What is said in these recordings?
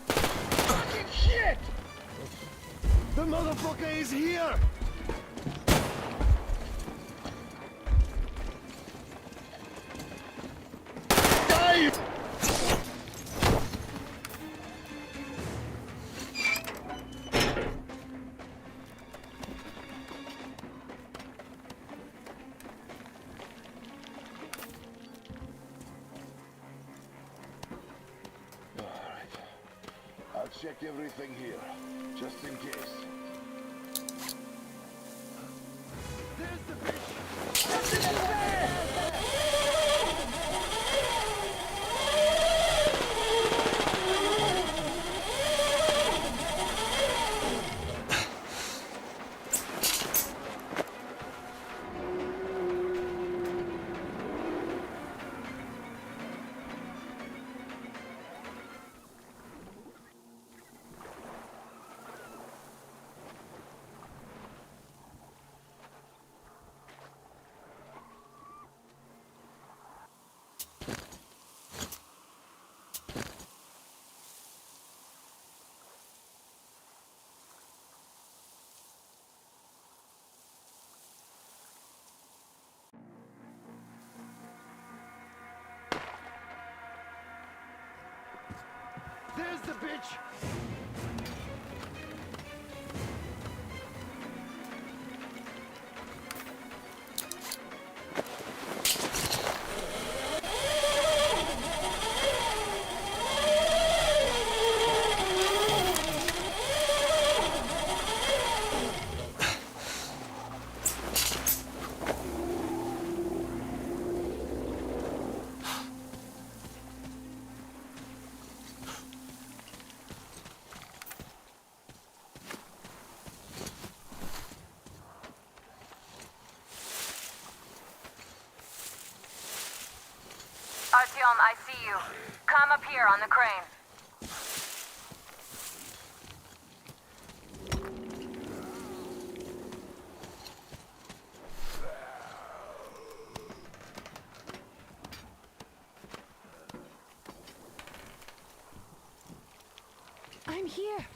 Fucking shit! The motherfucker is here! Die! I'll check everything here, just in case. There's the bitch! Something in there! There's the bitch! Artyom, I see you. Come up here on the crane. I'm here.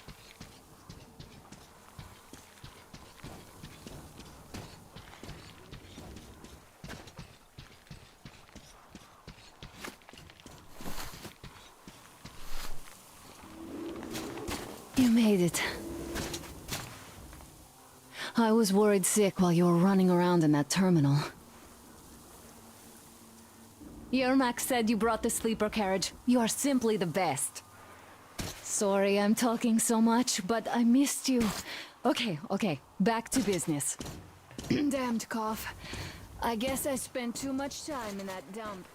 You made it. I was worried sick while you were running around in that terminal. Yermak said you brought the sleeper carriage. You are simply the best. Sorry I'm talking so much, but I missed you. Okay, back to business. Damned cough. I guess I spent too much time in that dump.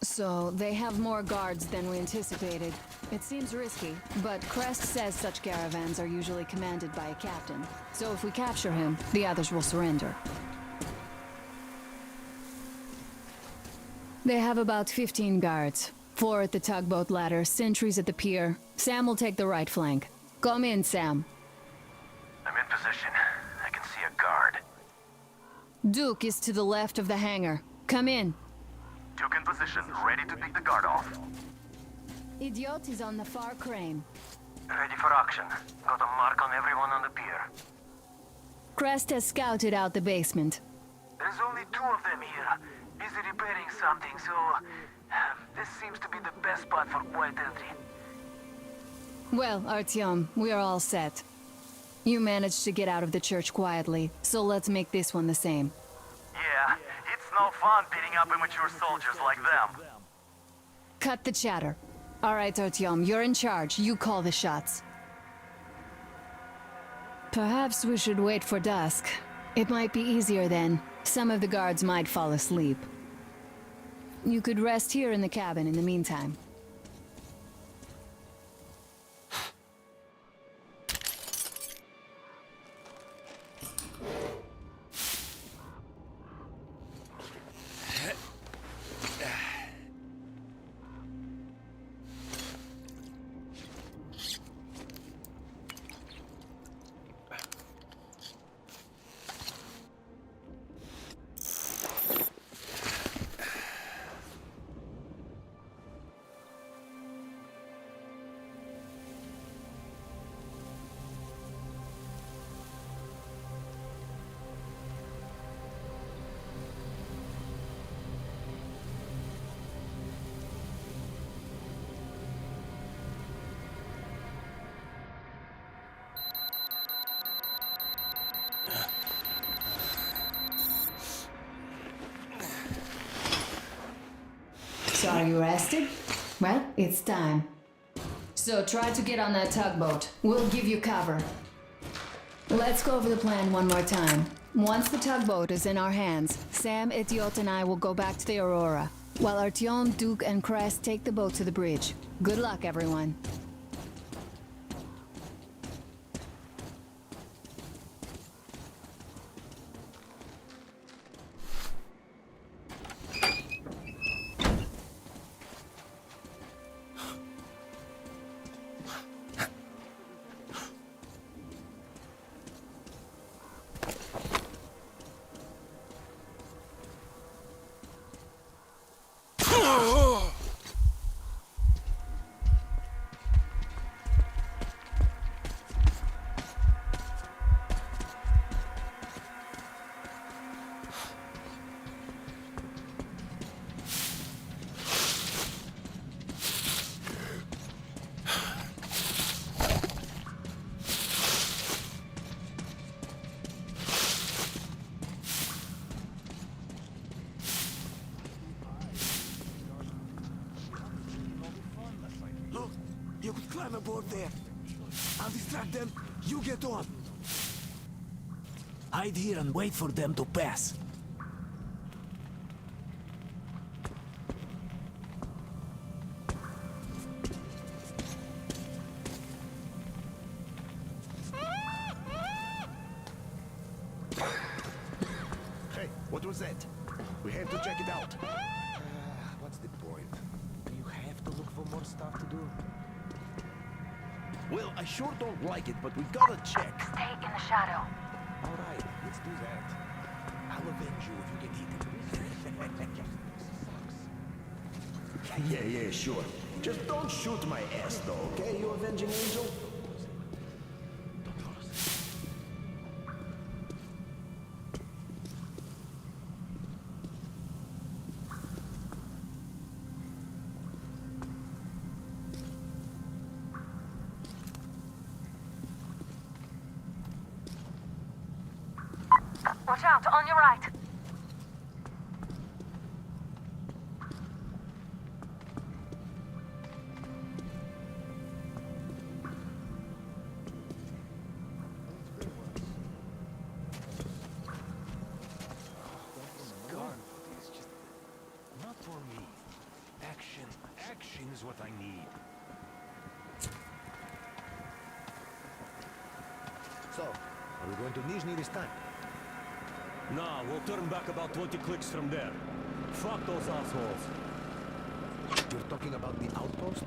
So, they have more guards than we anticipated. It seems risky, but Crest says such caravans are usually commanded by a captain. So if we capture him, the others will surrender. They have about 15 guards. 4 at the tugboat ladder, sentries at the pier. Sam will take the right flank. Come in, Sam. I'm in position. I can see a guard. Duke is to the left of the hangar. Come in. Duke in position, ready to pick the guard off. Idiot is on the far crane. Ready for action. Got a mark on everyone on the pier. Crest has scouted out the basement. There's only 2 of them here. Busy repairing something, so... this seems to be the best spot for quiet entry. Well, Artyom, we are all set. You managed to get out of the church quietly, so let's make this one the same. Yeah, it's no fun beating up immature soldiers like them. Cut the chatter. All right, Artyom, you're in charge. You call the shots. Perhaps we should wait for dusk. It might be easier then. Some of the guards might fall asleep. You could rest here in the cabin in the meantime. So are you rested? Well, it's time. So try to get on that tugboat. We'll give you cover. Let's go over the plan one more time. Once the tugboat is in our hands, Sam, Etiot, and I will go back to the Aurora, while Artyom, Duke, and Crest take the boat to the bridge. Good luck, everyone. Look, you could climb aboard there. I'll distract them. You get on. Hide here and wait for them to pass. Hey, what was that? We have to check it out. What's the point? You have to look for more stuff to do. Well, I sure don't like it, but we gotta check. Stay in the shadow. All right, let's do that. I'll avenge you if you get eaten. Yeah, sure. Just don't shoot my ass, though, okay, you avenging angel? Watch out, on your right. Not for me. Action. Action is what I need. So, are we going to Nizhny this time? Nah, we'll turn back about 20 clicks from there. Fuck those assholes. You're talking about the outpost?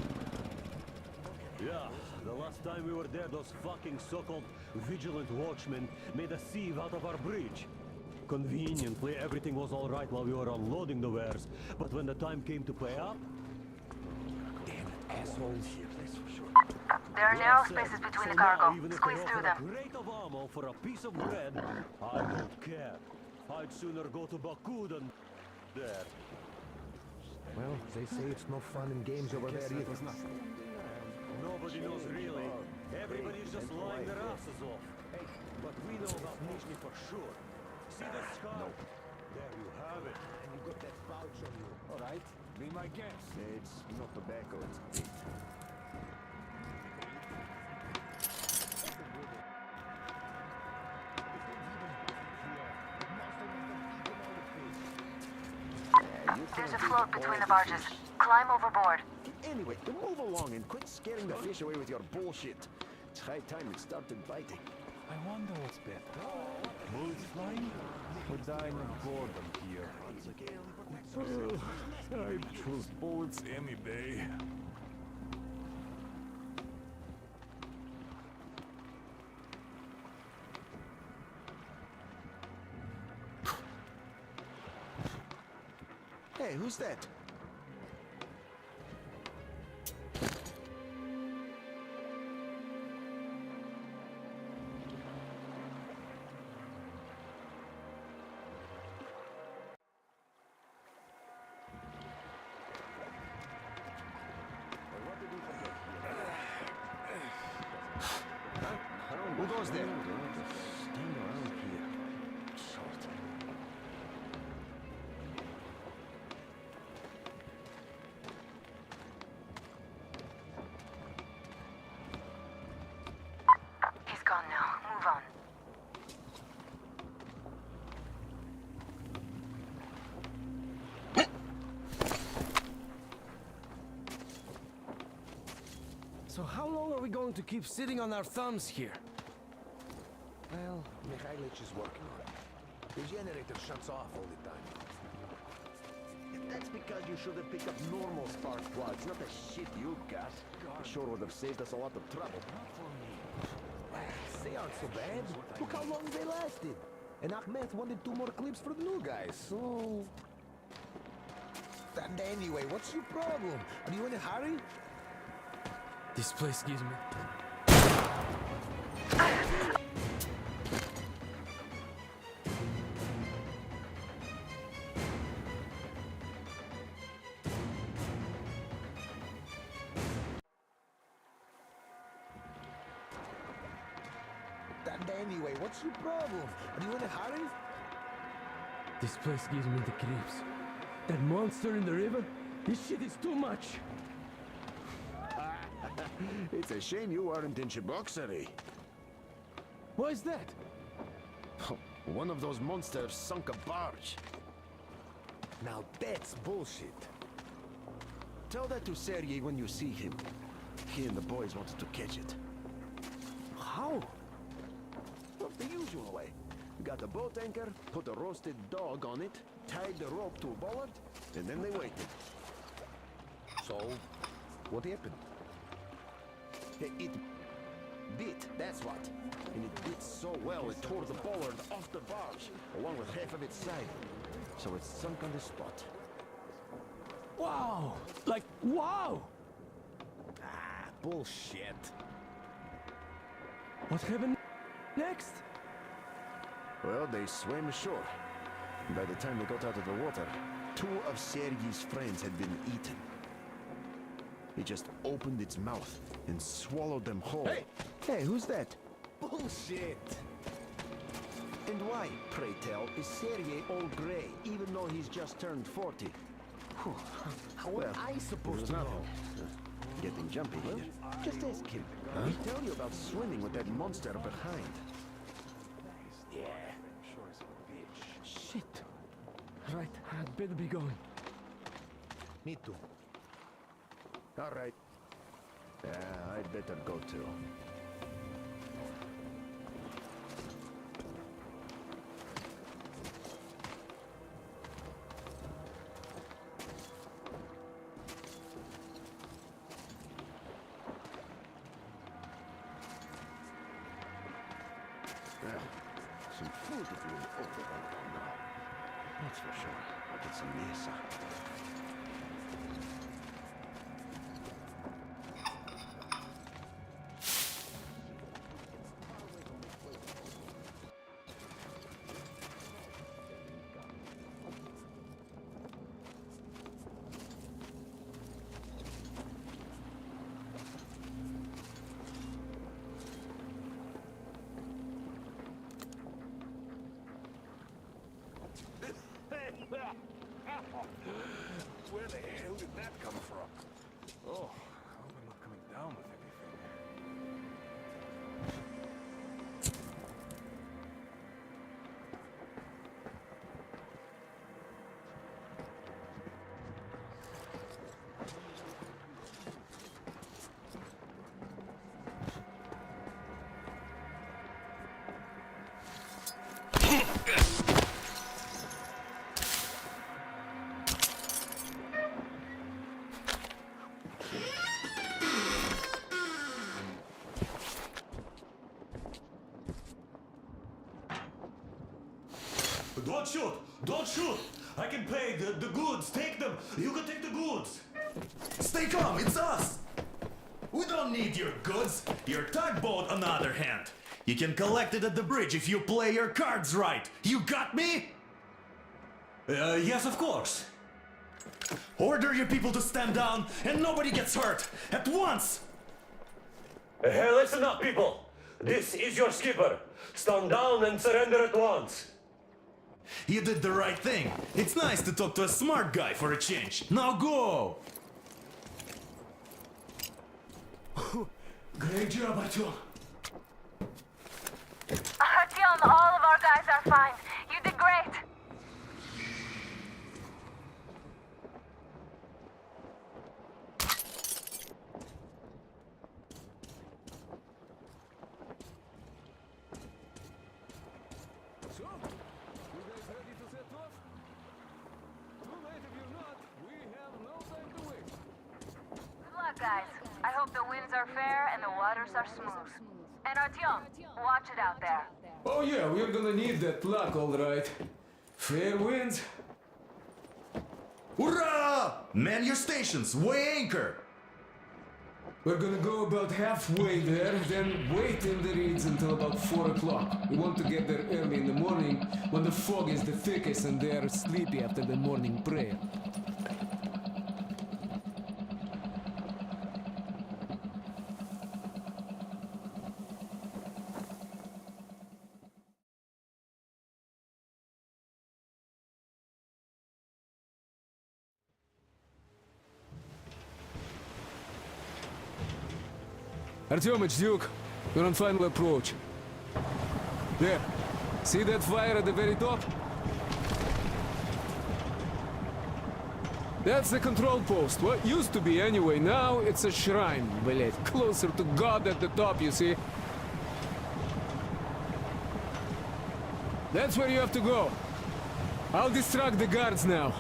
Yeah, the last time we were there, those fucking so-called vigilant watchmen made a sieve out of our bridge. Conveniently, everything was all right while we were unloading the wares, but when the time came to pay up... Damn it, assholes. There are narrow spaces between the cargo. Even if Squeeze they through offer them. a crate of ammo for a piece of bread, I don't care. I'd sooner go to Baku than there. Well, they say it's no fun in games over there either. Nobody knows really. Everybody's just lying their asses off. But we know about Nizhny for sure. See the scar? There you have it. And you got that pouch on you. All right, be my guest. It's not tobacco, it's meat. There's a float between the barges. Climb overboard. Anyway, to move along and quit scaring the fish away with your bullshit. It's high time it started biting. I wonder what's better. Bullets flying? Or dying of boredom here? I'd choose bullets any day. Hey, who's that? Who goes there? Stand around here. going to keep sitting on our thumbs here? Well, Mikhailich is working on it. The generator shuts off all the time. That's because you should have picked up normal spark plugs, not the shit you got. It sure would have saved us a lot of trouble. They aren't so bad. Look how long they lasted. And Ahmed wanted 2 more clips for the new guys, so... And anyway, what's your problem? Are you in a hurry? This place gives me... And anyway, what's your problem? Are you in a hurry? This place gives me the creeps. That monster in the river? This shit is too much. It's a shame you aren't in Cheboksary. Why is that? One of those monsters sunk a barge. Now that's bullshit. Tell that to Sergei when you see him. He and the boys wanted to catch it. How? Well, the usual way. Got a boat anchor, put a roasted dog on it, tied the rope to a bollard, and then they waited. So, what happened? It bit, that's what. And it bit so well it tore the bollard off the barge, along with half of its side. So it's sunk on the spot. Wow! Like, wow! Ah, bullshit. What happened next? Well, they swam ashore. By the time they got out of the water, 2 of Sergei's friends had been eaten. It just opened its mouth and swallowed them whole. Hey! Hey, who's that? Bullshit! And why, pray tell, is Sergei all gray, even though he's just turned 40? Whew. How am Well, I supposed there's to know? nothing. Getting jumpy here. Just ask him. He'll tell you about swimming with that monster behind. Yeah. Shit. Right, I'd better be going. Me too. All right. I'd better go too. Some food if you now. That's for sure. I'll get some mesa. Where the hell did that come from? Oh, I hope I'm not coming down with everything. Don't shoot! Don't shoot! I can pay the goods. Take them. You can take the goods. Stay calm, it's us! We don't need your goods. Your tugboat, on the other hand. You can collect it at the bridge if you play your cards right. You got me? Yes, of course. Order your people to stand down and nobody gets hurt. At once! Hey, listen up, people. This is your skipper. Stand down and surrender at once. You did the right thing. It's nice to talk to a smart guy for a change. Now go! Great job, Artyom. Artyom, all of our guys are fine. You did great. right if you're not. We have no time to waste. Good luck, guys. I hope the winds are fair and the waters are smooth. And Artyom, watch it out there. Oh yeah, we're gonna need that luck, all right. Fair winds. Hurrah! Man your stations, weigh anchor! We're gonna go about halfway there, then wait in the reeds until about 4 o'clock. We want to get there early in the morning when the fog is the thickest and they're sleepy after the morning prayer. Artyom, it's Duke. We're on final approach. There. See that fire at the very top? That's the control post. What used to be anyway. Now it's a shrine, блять. Closer to God at the top, you see? That's where you have to go. I'll distract the guards now.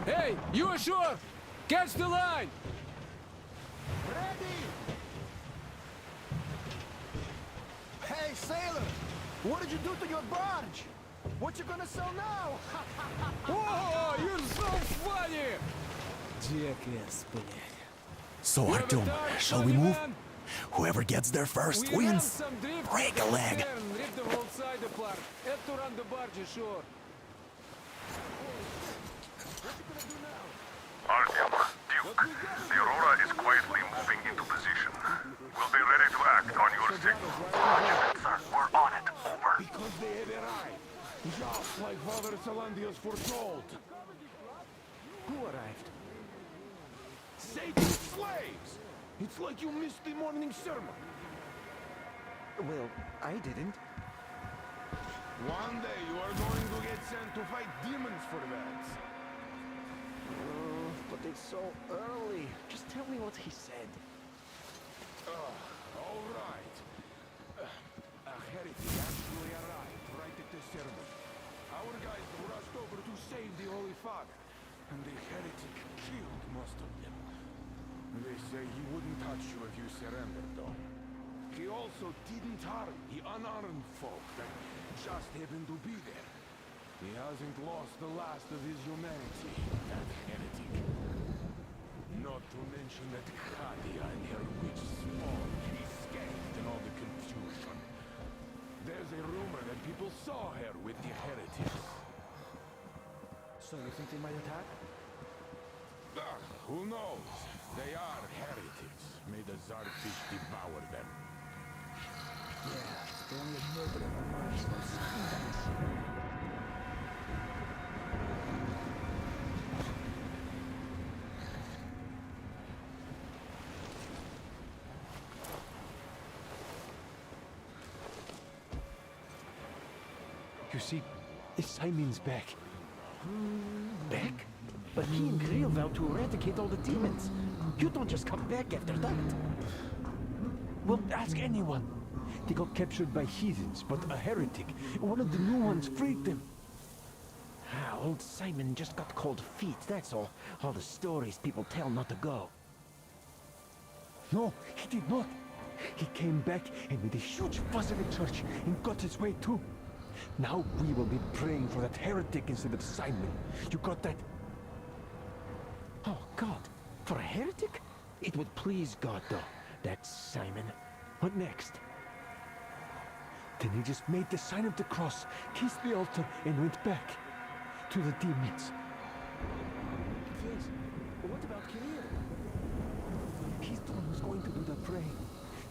Hey, you ashore! Catch the line! Ready! Hey, sailor! What did you do to your barge? What you gonna sell now? Whoa, you're so funny! Jackass, блядь. So, You have a Artyom, dart, shall we funny move? man? Whoever gets there first We have wins. some drift Break a from the leg. stern, rip the whole side apart. Have to run the barge ashore. Artyom, Duke, the Aurora is quietly moving into position. We'll be ready to act on your signal. Roger that, sir. We're on it. Over. Because they have arrived. Just like Father Salandius foretold. Who arrived? Satan's slaves! It's like you missed the morning sermon. Well, I didn't. One day you are going to get sent to fight demons for that. But it's so early. Just tell me what he said. All right. A heretic actually arrived right at the ceremony. Our guys rushed over to save the Holy Father, and the heretic killed most of them. They say he wouldn't touch you if you surrendered, though. He also didn't harm the unarmed folk that just happened to be there. He hasn't lost the last of his humanity, that heretic. Not to mention that Khadia and her witch spawn escaped in all the confusion. There's a rumor that people saw her with the heretics. So you think they might attack? Who knows? They are heretics. May the Zarfish devour them. Yeah, they only murder them on merciless. You see, Simon's back. Back? But he and Kirill vowed to eradicate all the demons. You don't just come back after that. Well, ask anyone. They got captured by heathens, but a heretic, one of the new ones, freed them. Ah, old Simon just got cold feet, that's all. All the stories people tell not to go. No, he did not. He came back and made a huge fuss in the church and got his way too. Now we will be praying for that heretic instead of Simon. You got that? Oh, God. For a heretic? It would please God, though. That's Simon. What next? Then he just made the sign of the cross, kissed the altar, and went back to the demons. Yes. What about Kirill? He's the one who's going to do the praying.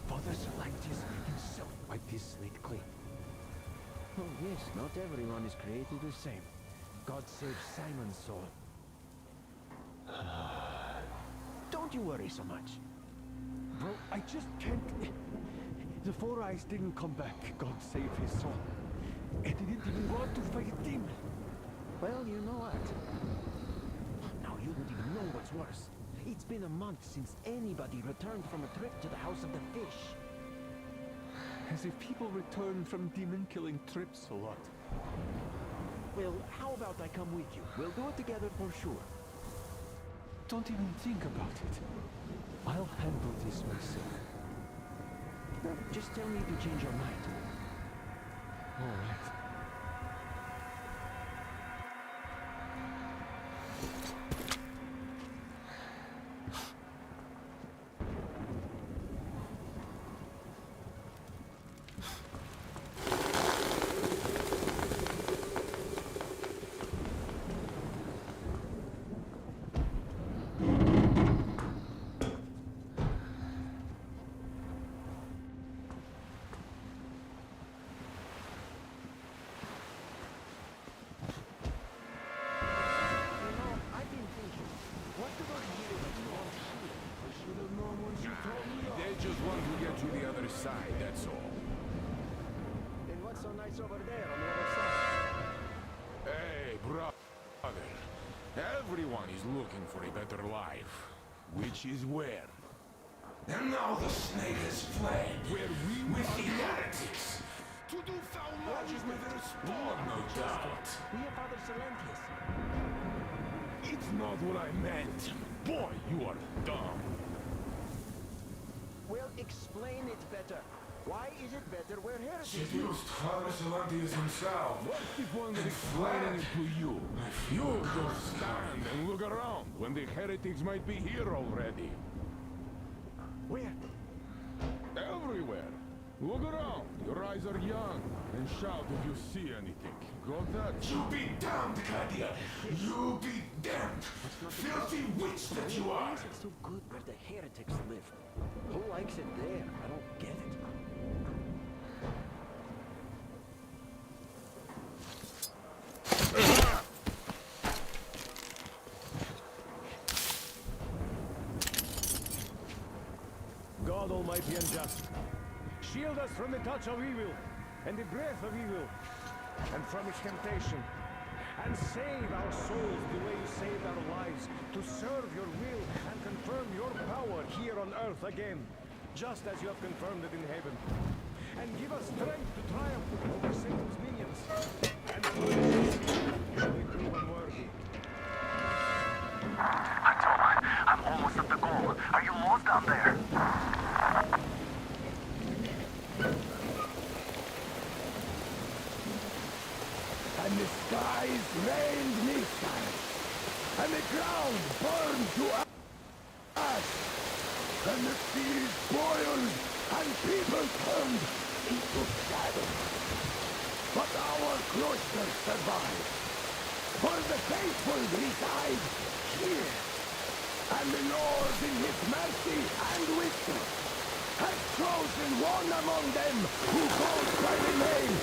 Father Salantius himself wiped his slate clean. Oh, yes. Not everyone is created the same. God save Simon's soul. Don't you worry so much. Bro, I just can't... The Four Eyes didn't come back, God save his soul. And he didn't even go out to fight a demon. Well, you know what? Now you don't even know what's worse. It's been a month since anybody returned from a trip to the House of the Fish. As if people return from demon-killing trips a lot. Well, how about I come with you? We'll do it together for sure. Don't even think about it. I'll handle this myself. Just tell me if you change your mind. All right. Side, that's all. And what's so nice over there on the other side? Hey, brother. Everyone is looking for a better life. Which is where? And now the snake has fled. Where we with are the heretics. to do foul magic with their spawn, no doubt. We are Father Silentius. It's not what I meant. Boy, you are dumb. Well, explain it better. Why is it better where heretics Seduced Father Silentius himself. What if one was explaining it to you? You just stand and look around when the heretics might be here already. Where? Everywhere. Look around. Your eyes are young. And shout if you see anything. Got that? You be damned, Cadia. You be damned. Filthy witch that you Why are. is it so good where the heretics live? Who likes it there? I don't get it. God Almighty and just, shield us from the touch of evil, and the breath of evil, and from its temptation, and save our souls the way you saved our lives, to serve your will and confirm your power here on earth again, just as you have confirmed it in heaven. And give us strength to triumph over Satan's minions, and punish us should we prove unworthy. I'm almost at the goal. Are you lost down there? And the skies rained missiles, and the ground burned to ash, and the seas boiled, and people turned into shadow. But our cloister survived, for the faithful reside here, and the Lord in his mercy and wisdom has chosen one among them who goes by the name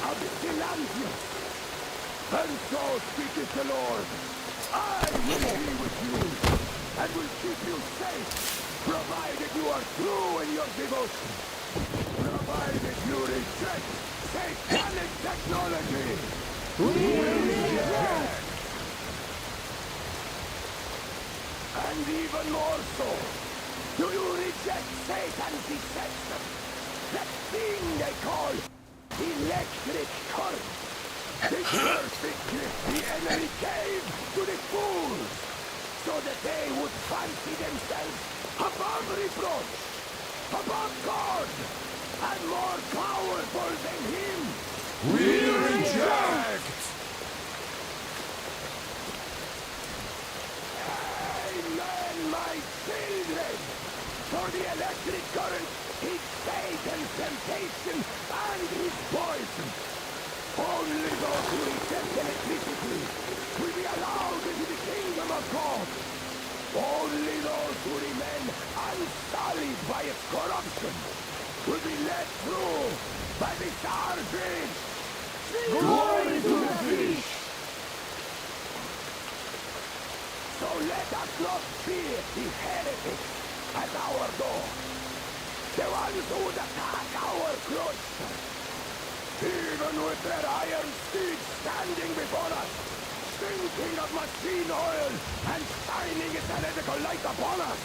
of Silentius. And so speaketh the Lord, I will be with you, and will keep you safe, provided you are true in your devotion, provided you reject satanic technology. We will reject. And even more so, do you reject Satan's deception, that thing they call electric current? The perfect gift the enemy gave to the fools, so that they would fancy themselves above reproach, above God, and more powerful than him. We reject! Amen, my children! For the electric current is Satan's temptation and his poison. Only those who reject electricity will be allowed into the kingdom of God. Only those who remain unsullied by its corruption will be led through by the star bridge. Glory to the fish! So let us not fear the heretics at our door, the ones who would attack our cloister. Even with their iron steeds standing before us, stinking of machine oil and shining its heretical light upon us.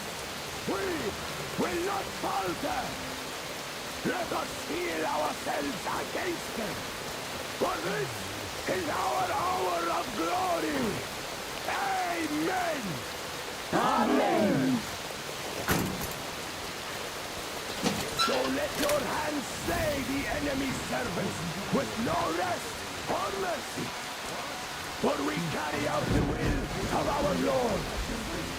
We will not falter. Let us steel ourselves against them. For this is our hour of glory. Amen. Amen. So let your hands slay the enemy's servants with no rest or mercy. For we carry out the will of our Lord,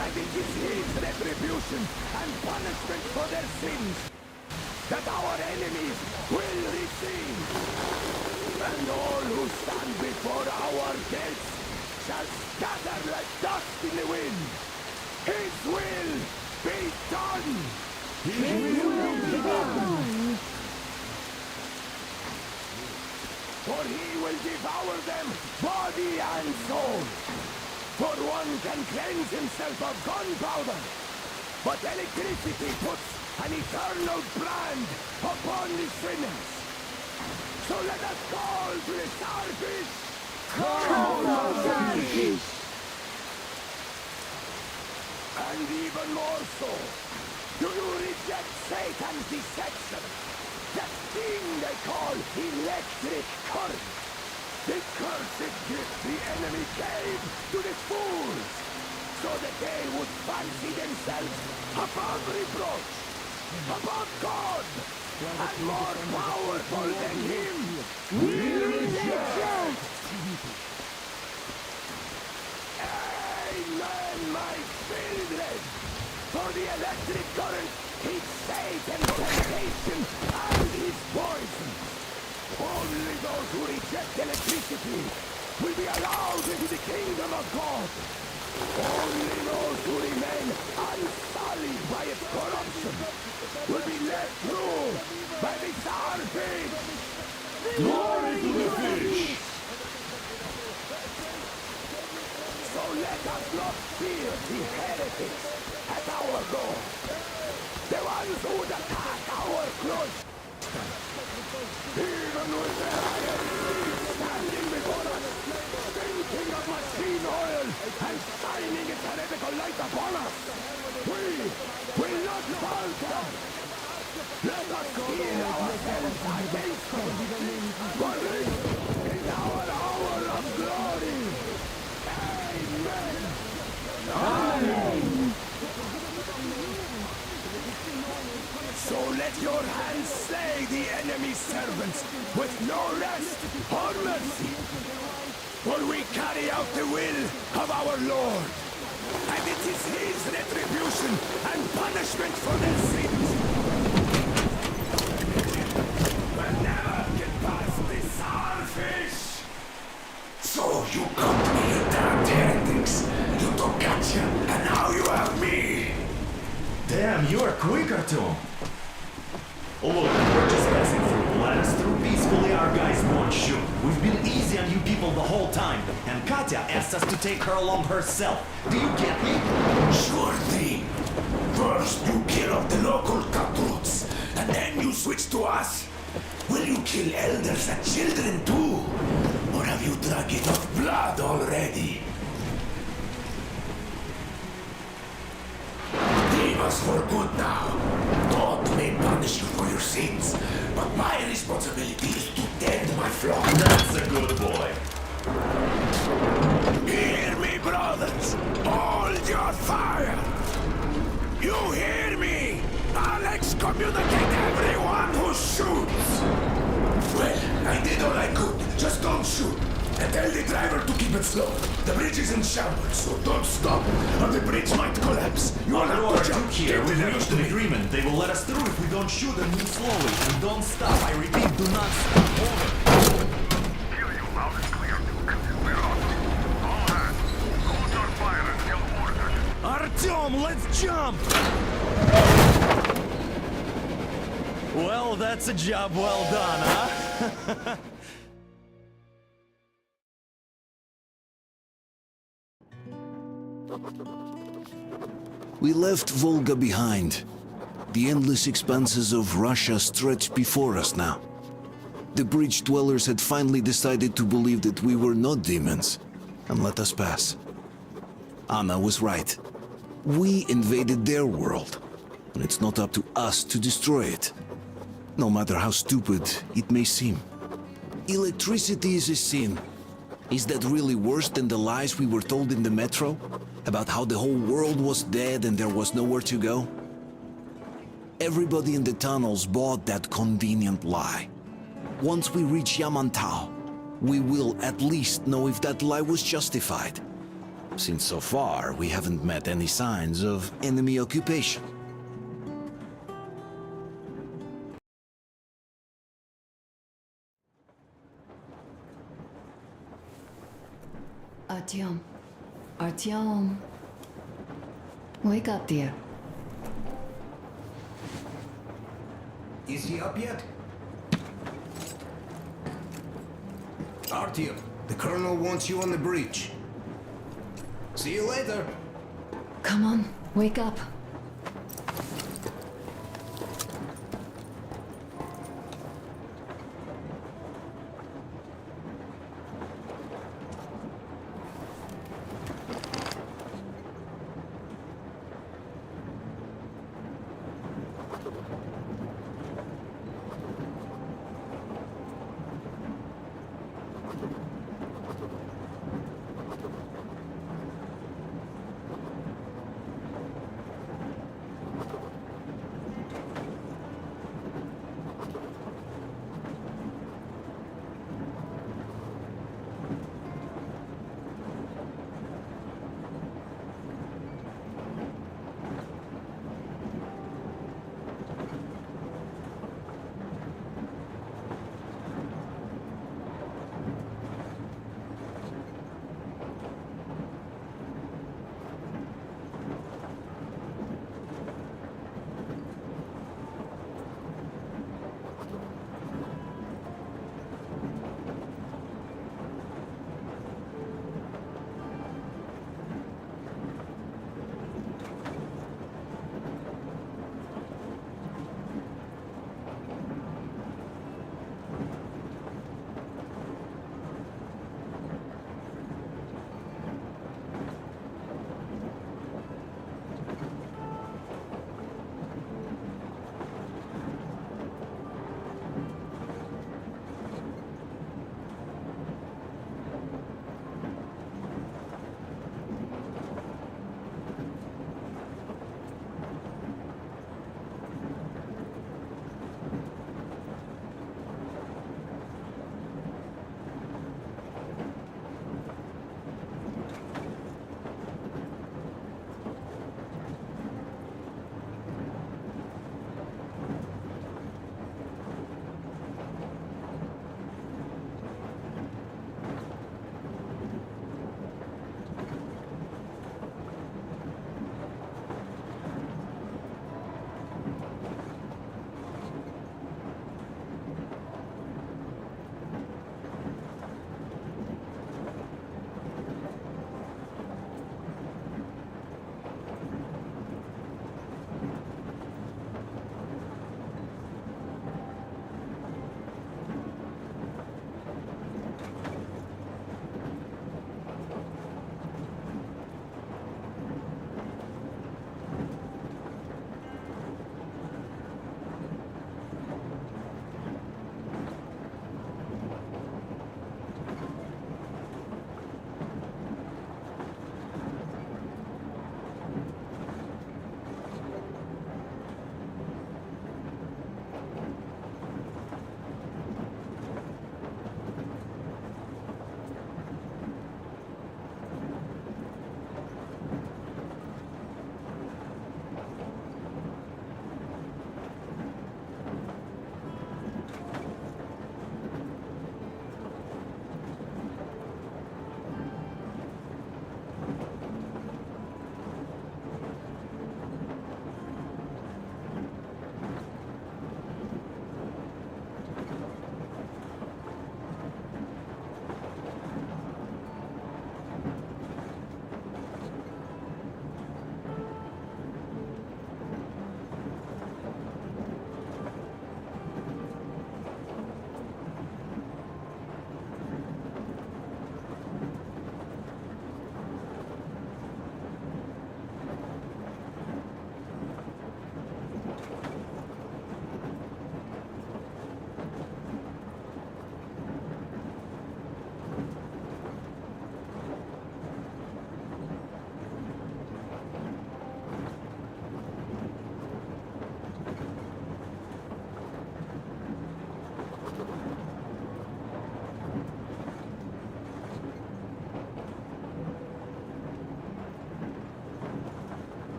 and it is his retribution and punishment for their sins that our enemies will receive. And all who stand before our gates shall scatter like dust in the wind. His will be done! His will be done! For he will devour them, body and soul. For one can cleanse himself of gunpowder, but electricity puts an eternal brand upon the sinners. So let us call to the starfish! Call to starfish! And even more so, do you reject Satan's deception? That thing they call electric current. The cursed gift the enemy gave to the fools, so that they would fancy themselves above reproach, above God, and more powerful than him. We reject! Amen, my children! For the electric current is Satan's temptation and his poison. Only those who reject electricity will be allowed into the kingdom of God. Only those who remain unsullied by its corruption will be let through by the starfish. Glory to the fish! So let us not fear the heretics at our door. The ones who would attack our cloisters. Even with the highest seas standing before us, stinking of machine oil and shining its heretical light upon us, we will not falter. Let us steel ourselves against them, for this is our hour of glory. Amen. Amen. So let your hands slay the enemy's servants with no rest or mercy. For we carry out the will of our Lord, and it is his retribution and punishment for their sins. We'll never get past the starfish! So you got me, you damned heretics. You took gotcha, and now you have me. Damn, you are quicker too. Look, we're just passing through. Let us through peacefully, our guys won't shoot. We've been easy on you people the whole time, and Katya asked us to take her along herself. Do you get me? Sure thing. First you kill off the local cutthroats, and then you switch to us. Will you kill elders and children too? Or have you drunk enough blood already? Leave us for good now. God may punish you for your sins, but my responsibility is to tend my flock. That's a good boy. Hear me, brothers! Hold your fire! You hear me? I'll excommunicate everyone who shoots! Well, I did all I could. Just don't shoot. And tell the driver to keep it slow. The bridge is in shambles, so don't stop, or the bridge might collapse. You will Our have to Duke jump. here, we've reached an agreement. They will let us through if we don't shoot and move slowly. And don't stop. I repeat, do not stop. Over. Hear you loud and clear, Duke. We're on. All hands. Hold your fire until ordered. Artyom, let's jump! Well, that's a job well done, huh? We left Volga behind. The endless expanses of Russia stretched before us now. The bridge dwellers had finally decided to believe that we were not demons, and let us pass. Anna was right. We invaded their world, and it's not up to us to destroy it, no matter how stupid it may seem. Electricity is a sin. Is that really worse than the lies we were told in the metro? About how the whole world was dead and there was nowhere to go? Everybody in the tunnels bought that convenient lie. Once we reach Yamantau, we will at least know if that lie was justified. Since so far, we haven't met any signs of enemy occupation. Artyom. Artyom. Wake up, dear. Is he up yet? Artyom, the colonel wants you on the breach. See you later. Come on, wake up.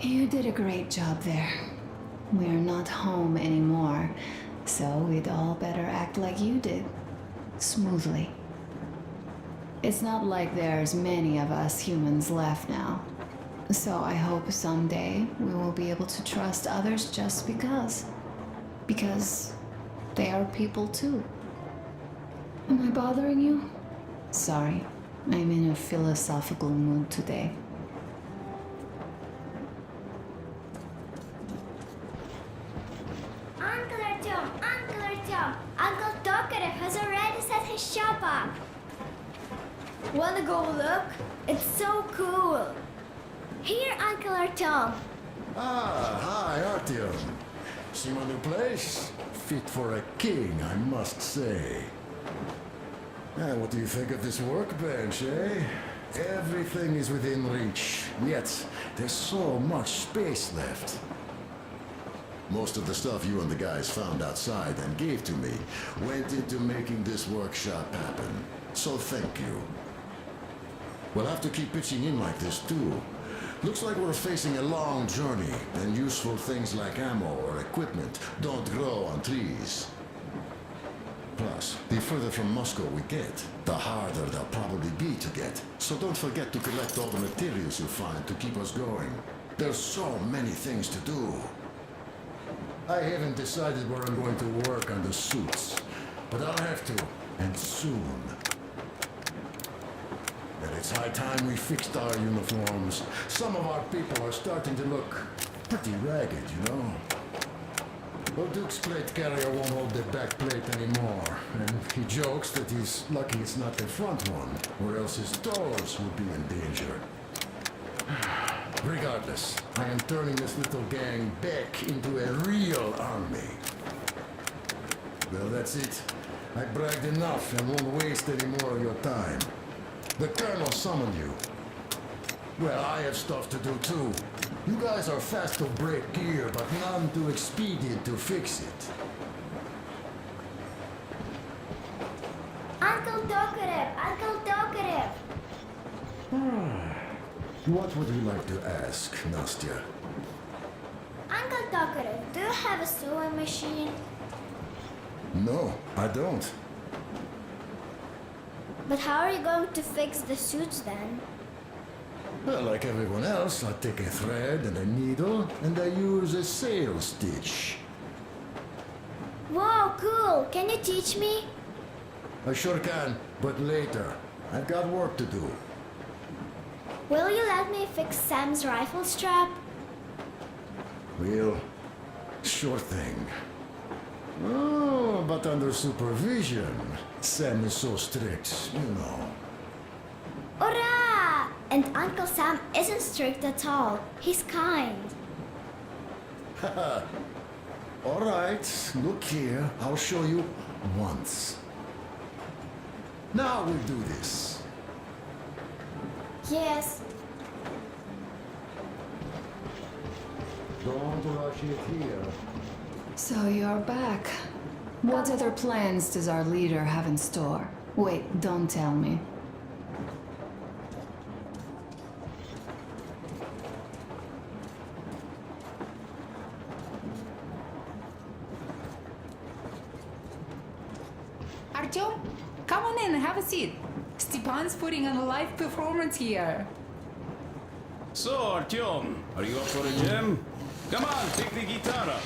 You did a great job there. We're not home anymore, so we'd all better act like you did. Smoothly. It's not like there's many of us humans left now. So I hope someday we will be able to trust others just because. Because they are people too. Am I bothering you? Sorry, I'm in a philosophical mood today. Uncle Artyom, Uncle Tokarev has already set his shop up. Wanna go look? It's so cool. Here, Uncle Artyom. Ah, hi, Artyom. See my new place? Fit for a king, I must say. What do you think of this workbench, eh? Everything is within reach, yet there's so much space left. Most of the stuff you and the guys found outside and gave to me went into making this workshop happen. So thank you. We'll have to keep pitching in like this too. Looks like we're facing a long journey, and useful things like ammo or equipment don't grow on trees. Plus, the further from Moscow we get, the harder they'll probably be to get. So don't forget to collect all the materials you find to keep us going. There's so many things to do. I haven't decided where I'm going to work on the suits, but I'll have to, and soon. And it's high time we fixed our uniforms. Some of our people are starting to look pretty ragged, you know? Well, Duke's plate carrier won't hold the back plate anymore, and he jokes that he's lucky it's not the front one, or else his toes would be in danger. Regardless, I am turning this little gang back into a real army. Well, that's it. I bragged enough and won't waste any more of your time. The Colonel summoned you. Well, I have stuff to do too. You guys are fast to break gear, but none too expedient to fix it. Uncle Tokarev! What would you like to ask, Nastya? Uncle Tokarev, do you have a sewing machine? No, I don't. But how are you going to fix the suits then? Well, like everyone else, I take a thread and a needle, and I use a sail stitch. Whoa, cool! Can you teach me? I sure can, but later. I've got work to do. Will you let me fix Sam's rifle strap? Well, sure thing. Oh, but under supervision. Sam is so strict, you know. Hurrah! And Uncle Sam isn't strict at all. He's kind. Haha. All right, look here. I'll show you once. Now we'll do this. Yes. Don't rush it here. So you're back. What other plans does our leader have in store? Wait, don't tell me. Artyom, come on in, have a seat. Stepan's putting on a live performance here. So, Artyom, are you up for a jam? Come on, take the guitar up.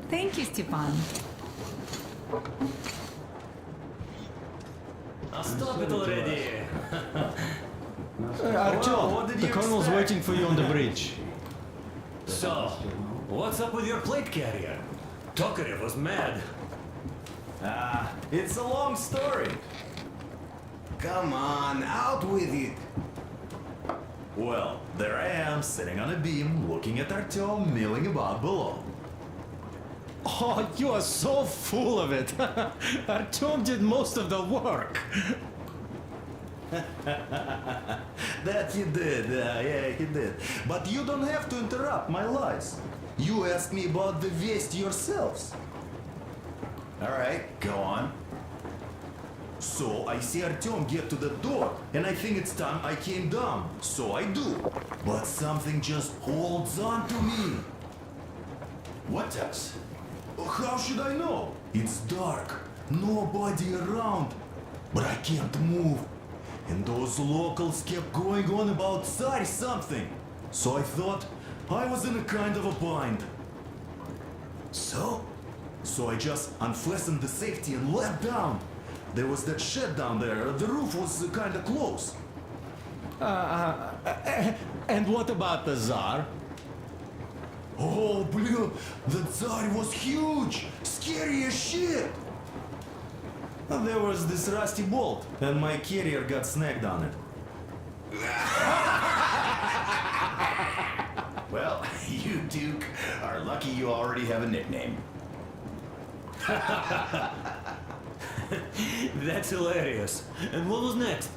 Thank you, Stepan. Stop it already! Artyom, the colonel's waiting for you on the bridge. So, what's up with your plate carrier? Tokarev was mad. It's a long story. Come on, out with it. Well, there I am, sitting on a beam, looking at Artyom milling about below. Oh, you are so full of it. Artyom did most of the work. That he did, yeah, he did. But you don't have to interrupt my lies. You asked me about the Vest yourselves. Alright, go on. So I see Artyom get to the door, and I think it's time I came down. So I do. But something just holds on to me. What does? How should I know? It's dark, nobody around. But I can't move. And those locals kept going on about Tsar something. So I thought I was in a kind of a bind. So I just unfastened the safety and leapt down. There was that shed down there. The roof was kind of close. And what about the Tsar? Oh, blue, the Tsar was huge, scary as shit. There was this rusty bolt, and my carrier got snagged on it. Well, you, Duke, are lucky you already have a nickname. That's hilarious. And what was next?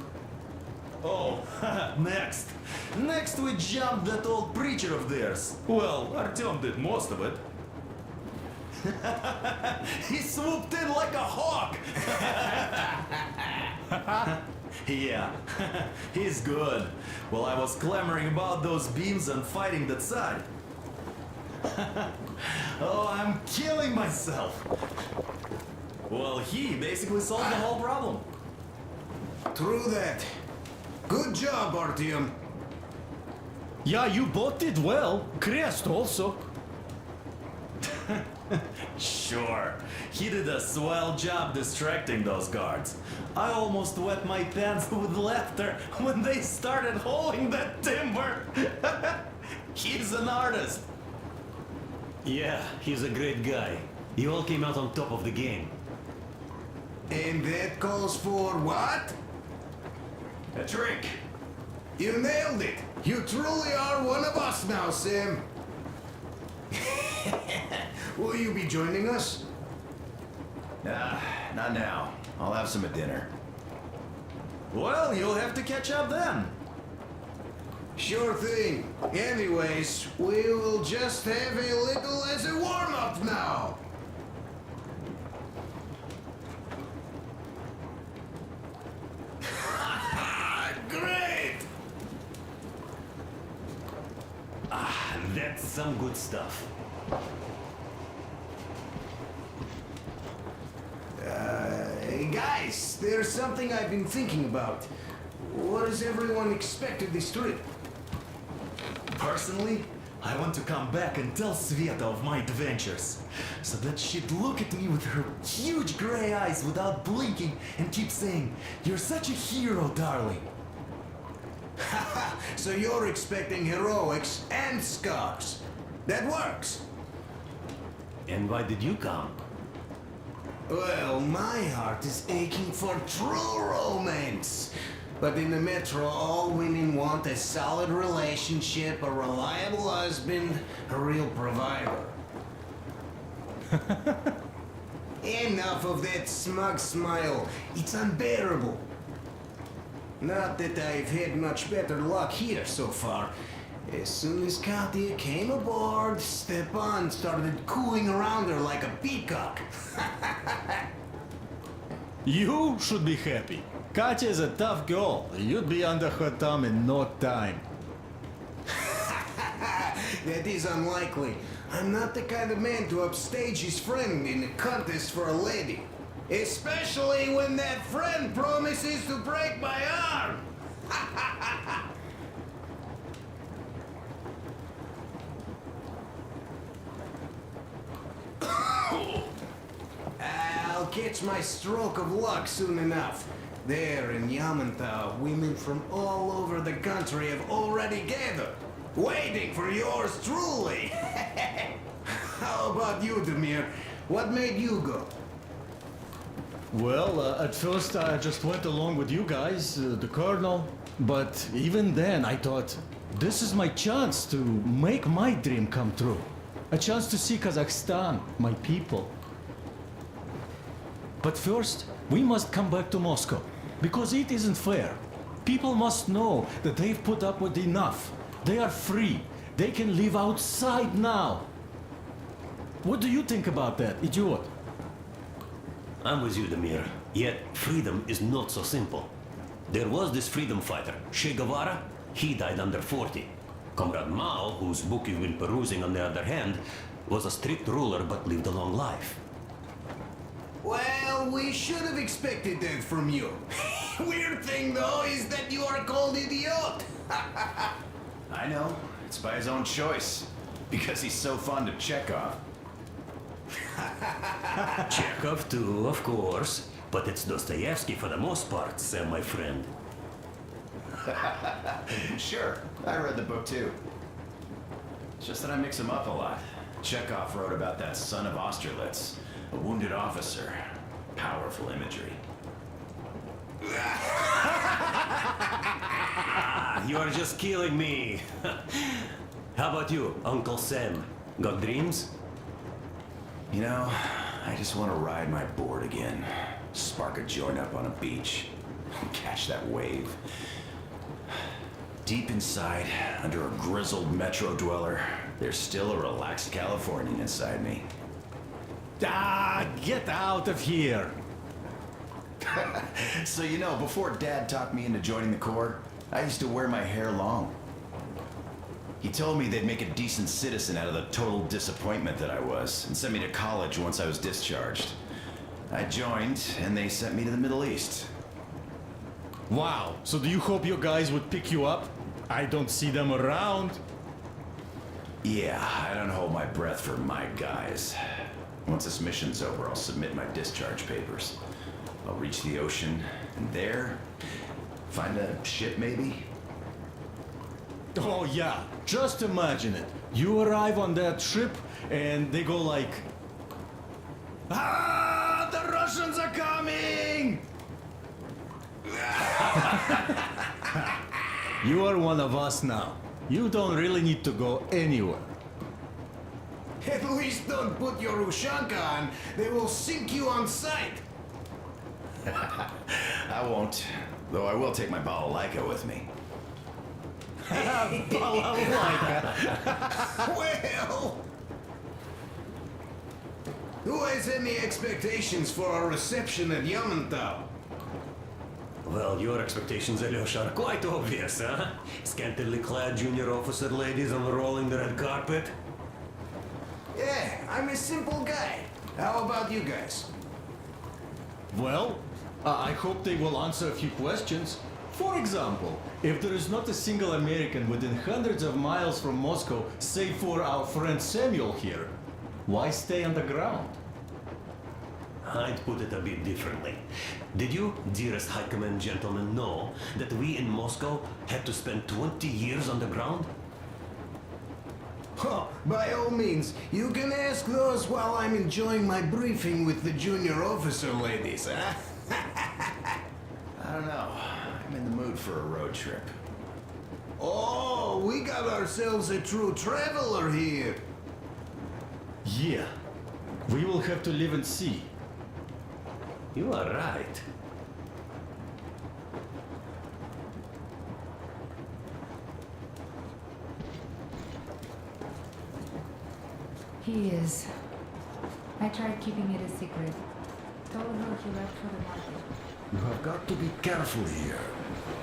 Oh, next. Next we jumped that old preacher of theirs. Well, Artyom did most of it. He swooped in like a hawk. Yeah, he's good. Well, I was clamoring about those beams and fighting the Tsar. Oh, I'm killing myself. Well, he basically solved the whole problem. True that. Good job, Artyom. Yeah, you both did well. Crest also. Sure, he did a swell job distracting those guards. I almost wet my pants with laughter when they started hauling that timber. He's an artist. Yeah, he's a great guy. You all came out on top of the game. And that calls for what? A drink. You nailed it. You truly are one of us now, Sam. Will you be joining us? Not now. I'll have some at dinner. Well, you'll have to catch up then. Sure thing. Anyways, we will just have a little as a warm-up now. Great! That's some good stuff. Hey guys, there's something I've been thinking about. What does everyone expect of this trip? Personally, I want to come back and tell Sveta of my adventures, so that she'd look at me with her huge gray eyes without blinking and keep saying, "You're such a hero, darling." So you're expecting heroics and scars. That works. And why did you come? Well, my heart is aching for true romance. But in the metro, all women want a solid relationship, a reliable husband, a real provider. Enough of that smug smile. It's unbearable. Not that I've had much better luck here so far. As soon as Katya came aboard, Stepan started cooing around her like a peacock. You should be happy. Katya is a tough girl. You'd be under her thumb in no time. That is unlikely. I'm not the kind of man to upstage his friend in a contest for a lady. Especially when that friend promises to break my arm. I'll catch my stroke of luck soon enough. There in Yamantau, women from all over the country have already gathered, waiting for yours truly. How about you, Demir? What made you go? Well, at first I just went along with you guys, the colonel. But even then I thought, this is my chance to make my dream come true. A chance to see Kazakhstan, my people. But first, we must come back to Moscow, because it isn't fair. People must know that they've put up with enough. They are free. They can live outside now. What do you think about that, idiot? I'm with you, Demir. Yet, freedom is not so simple. There was this freedom fighter, Che Guevara. He died under 40. Comrade Mao, whose book you've been perusing on the other hand, was a strict ruler but lived a long life. Well, we should have expected that from you. Weird thing, though, is that you are called idiot. I know. It's by his own choice. Because he's so fond of Chekhov. Chekhov too, of course. But it's Dostoevsky for the most part, Sam, my friend. Sure, I read the book too. It's just that I mix them up a lot. Chekhov wrote about that son of Austerlitz, a wounded officer. Powerful imagery. You are just killing me. How about you, Uncle Sam? Got dreams? You know, I just want to ride my board again. Spark a joint up on a beach. Catch that wave. Deep inside, under a grizzled metro dweller, there's still a relaxed Californian inside me. Ah, get out of here! So you know, before Dad talked me into joining the Corps, I used to wear my hair long. He told me they'd make a decent citizen out of the total disappointment that I was, and sent me to college once I was discharged. I joined, and they sent me to the Middle East. Wow, so do you hope your guys would pick you up? I don't see them around. Yeah, I don't hold my breath for my guys. Once this mission's over, I'll submit my discharge papers. I'll reach the ocean, and there, find a ship maybe? Oh yeah, just imagine it. You arrive on that ship, and they go like... Ah, the Russians are coming! You are one of us now. You don't really need to go anywhere. At least don't put your Ushanka on. They will sink you on sight. I won't, though I will take my balalaika with me. Well... Who has any expectations for our reception at Yamantau? Well, your expectations, Alyosha, are quite obvious, huh? Scantily clad junior officer ladies unrolling the red carpet. Yeah, I'm a simple guy. How about you guys? Well, I hope they will answer a few questions. For example, if there is not a single American within hundreds of miles from Moscow, save for our friend Samuel here, why stay on the ground? I'd put it a bit differently. Did you, dearest High Command gentlemen, know that we in Moscow had to spend 20 years on the ground? Oh, by all means, you can ask those while I'm enjoying my briefing with the junior officer ladies, huh? I don't know. I'm in the mood for a road trip. Oh, we got ourselves a true traveler here. Yeah, we will have to live and see. You are right. He is. I tried keeping it a secret. Told her he left for the market. You have got to be careful here.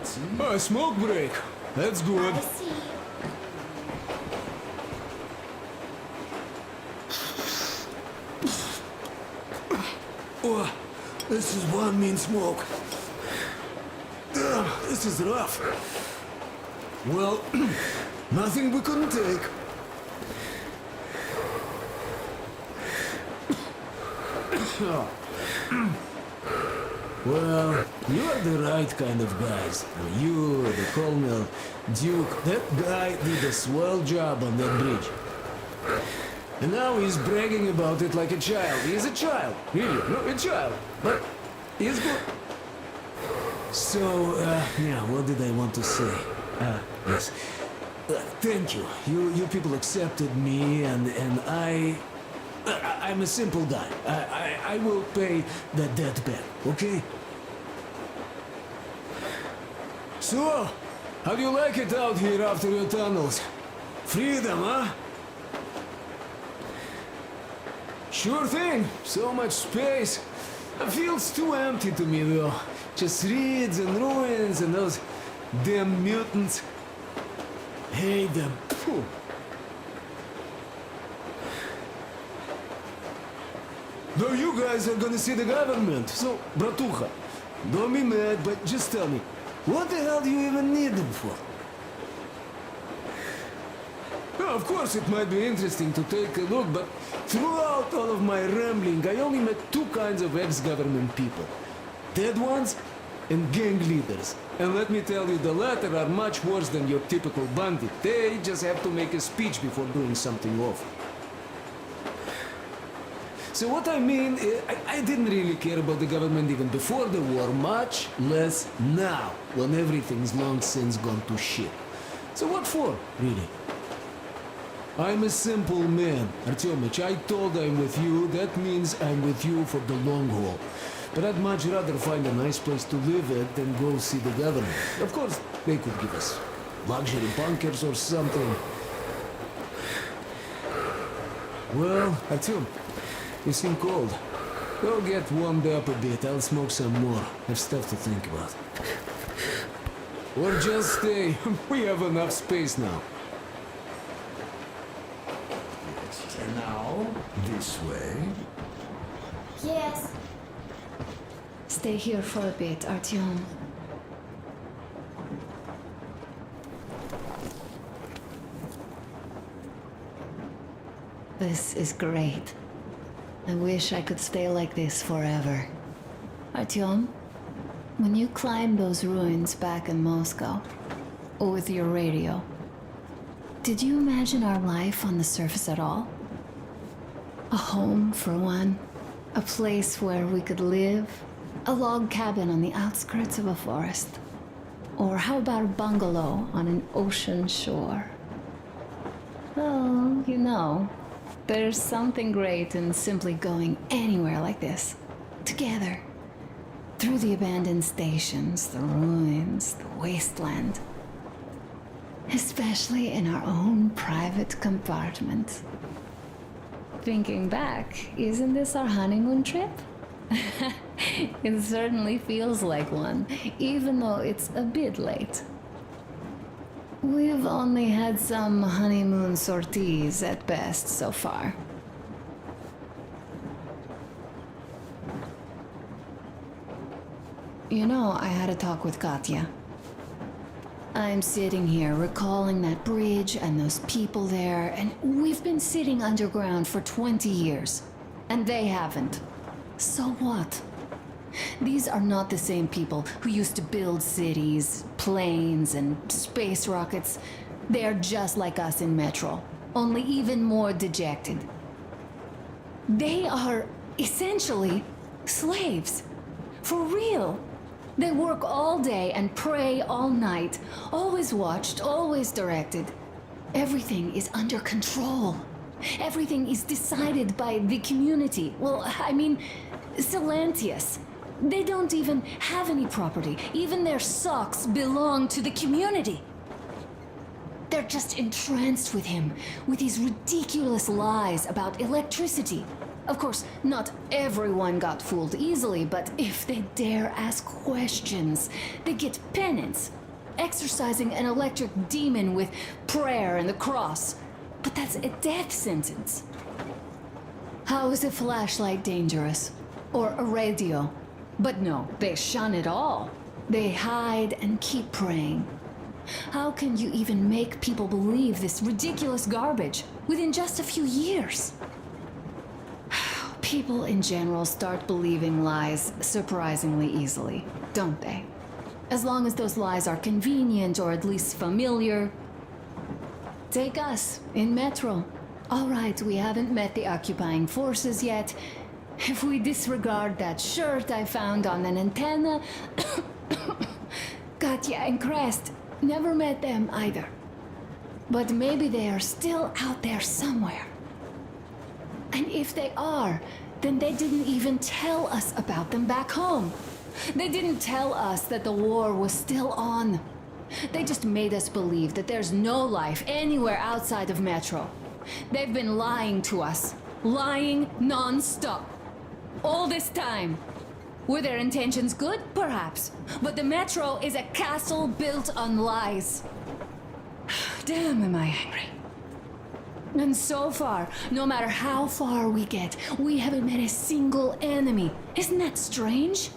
See? A smoke break. That's good. Oh, this is one mean smoke. This is rough. Well, nothing we couldn't take. Well, you are the right kind of guys. You, the Colonel, Duke, that guy did a swell job on that bridge. And now he's bragging about it like a child. He is a child, really, no, a child. But It's good. So, yeah, what did I want to say? Yes. Thank you. You people accepted me, and I'm a simple guy. I will pay the debt back, okay? So, how do you like it out here after your tunnels? Freedom, huh? Sure thing. So much space. It feels too empty to me, though. Just reeds and ruins and those damn mutants. Hate them. Phew. Though you guys are gonna see the government, so, bratucha, don't be mad, but just tell me, what the hell do you even need them for? Well, of course, it might be interesting to take a look, but throughout all of my rambling, I only met two kinds of ex-government people. Dead ones and gang leaders. And let me tell you, the latter are much worse than your typical bandit. They just have to make a speech before doing something awful. So what I mean, I didn't really care about the government even before the war, much less now, when everything's long since gone to shit. So what for, really? I'm a simple man, Artyomich. I told I'm with you, that means I'm with you for the long haul. But I'd much rather find a nice place to live at than go see the government. Of course, they could give us luxury bunkers or something. Well, Artyom, you seem cold. Go get warmed up a bit, I'll smoke some more. Have stuff to think about. Or just stay. We have enough space now. And now, this way. Yes. Stay here for a bit, Artyom. This is great. I wish I could stay like this forever. Artyom, when you climbed those ruins back in Moscow, with your radio, did you imagine our life on the surface at all? A home, for one. A place where we could live. A log cabin on the outskirts of a forest. Or how about a bungalow on an ocean shore? Well, you know, there's something great in simply going anywhere like this. Together. Through the abandoned stations, the ruins, the wasteland. Especially in our own private compartment. Thinking back, isn't this our honeymoon trip? It certainly feels like one, even though it's a bit late. We've only had some honeymoon sorties at best so far. You know, I had a talk with Katya. I'm sitting here recalling that bridge and those people there, and we've been sitting underground for 20 years. And they haven't. So what? These are not the same people who used to build cities, planes, and space rockets. They are just like us in Metro, only even more dejected. They are essentially slaves. For real. They work all day and pray all night, always watched, always directed. Everything is under control. Everything is decided by the community. Well, I mean, Silantius. They don't even have any property. Even their socks belong to the community. They're just entranced with him, with his ridiculous lies about electricity. Of course, not everyone got fooled easily, but if they dare ask questions, they get penance, exorcising an electric demon with prayer and the cross. But that's a death sentence. How is a flashlight dangerous? Or a radio? But no, they shun it all. They hide and keep praying. How can you even make people believe this ridiculous garbage within just a few years? People in general start believing lies surprisingly easily, don't they? As long as those lies are convenient or at least familiar. Take us, in Metro. All right, we haven't met the occupying forces yet, If we disregard that shirt I found on an antenna, Katya and Crest never met them either. But maybe they are still out there somewhere. And if they are, then they didn't even tell us about them back home. They didn't tell us that the war was still on. They just made us believe that there's no life anywhere outside of Metro. They've been lying to us. Lying non-stop. All this time. Were their intentions good? Perhaps. But the Metro is a castle built on lies. Damn, am I angry. And so far, no matter how far we get, we haven't met a single enemy. Isn't that strange?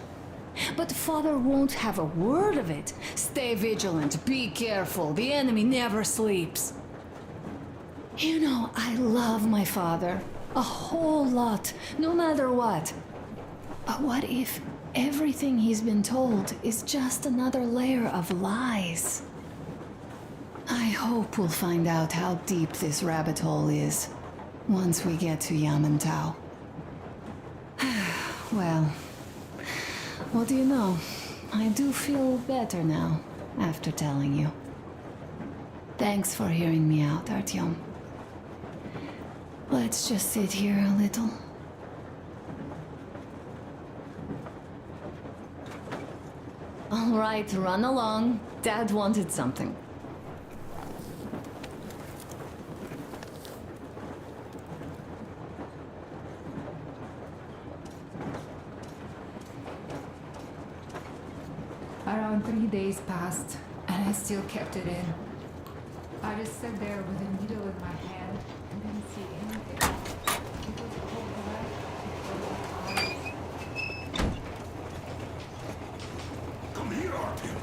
But Father won't have a word of it. Stay vigilant, be careful, the enemy never sleeps. You know, I love my father. A whole lot, no matter what. But what if everything he's been told is just another layer of lies? I hope we'll find out how deep this rabbit hole is once we get to Yamantau. Well, what do you know? I do feel better now after telling you. Thanks for hearing me out, Artyom. Let's just sit here a little. All right, run along. Dad wanted something. Around 3 days passed, and I still kept it in. I just sat there with a needle in my hand and didn't see anything. It was cold black. Come here, Artyom.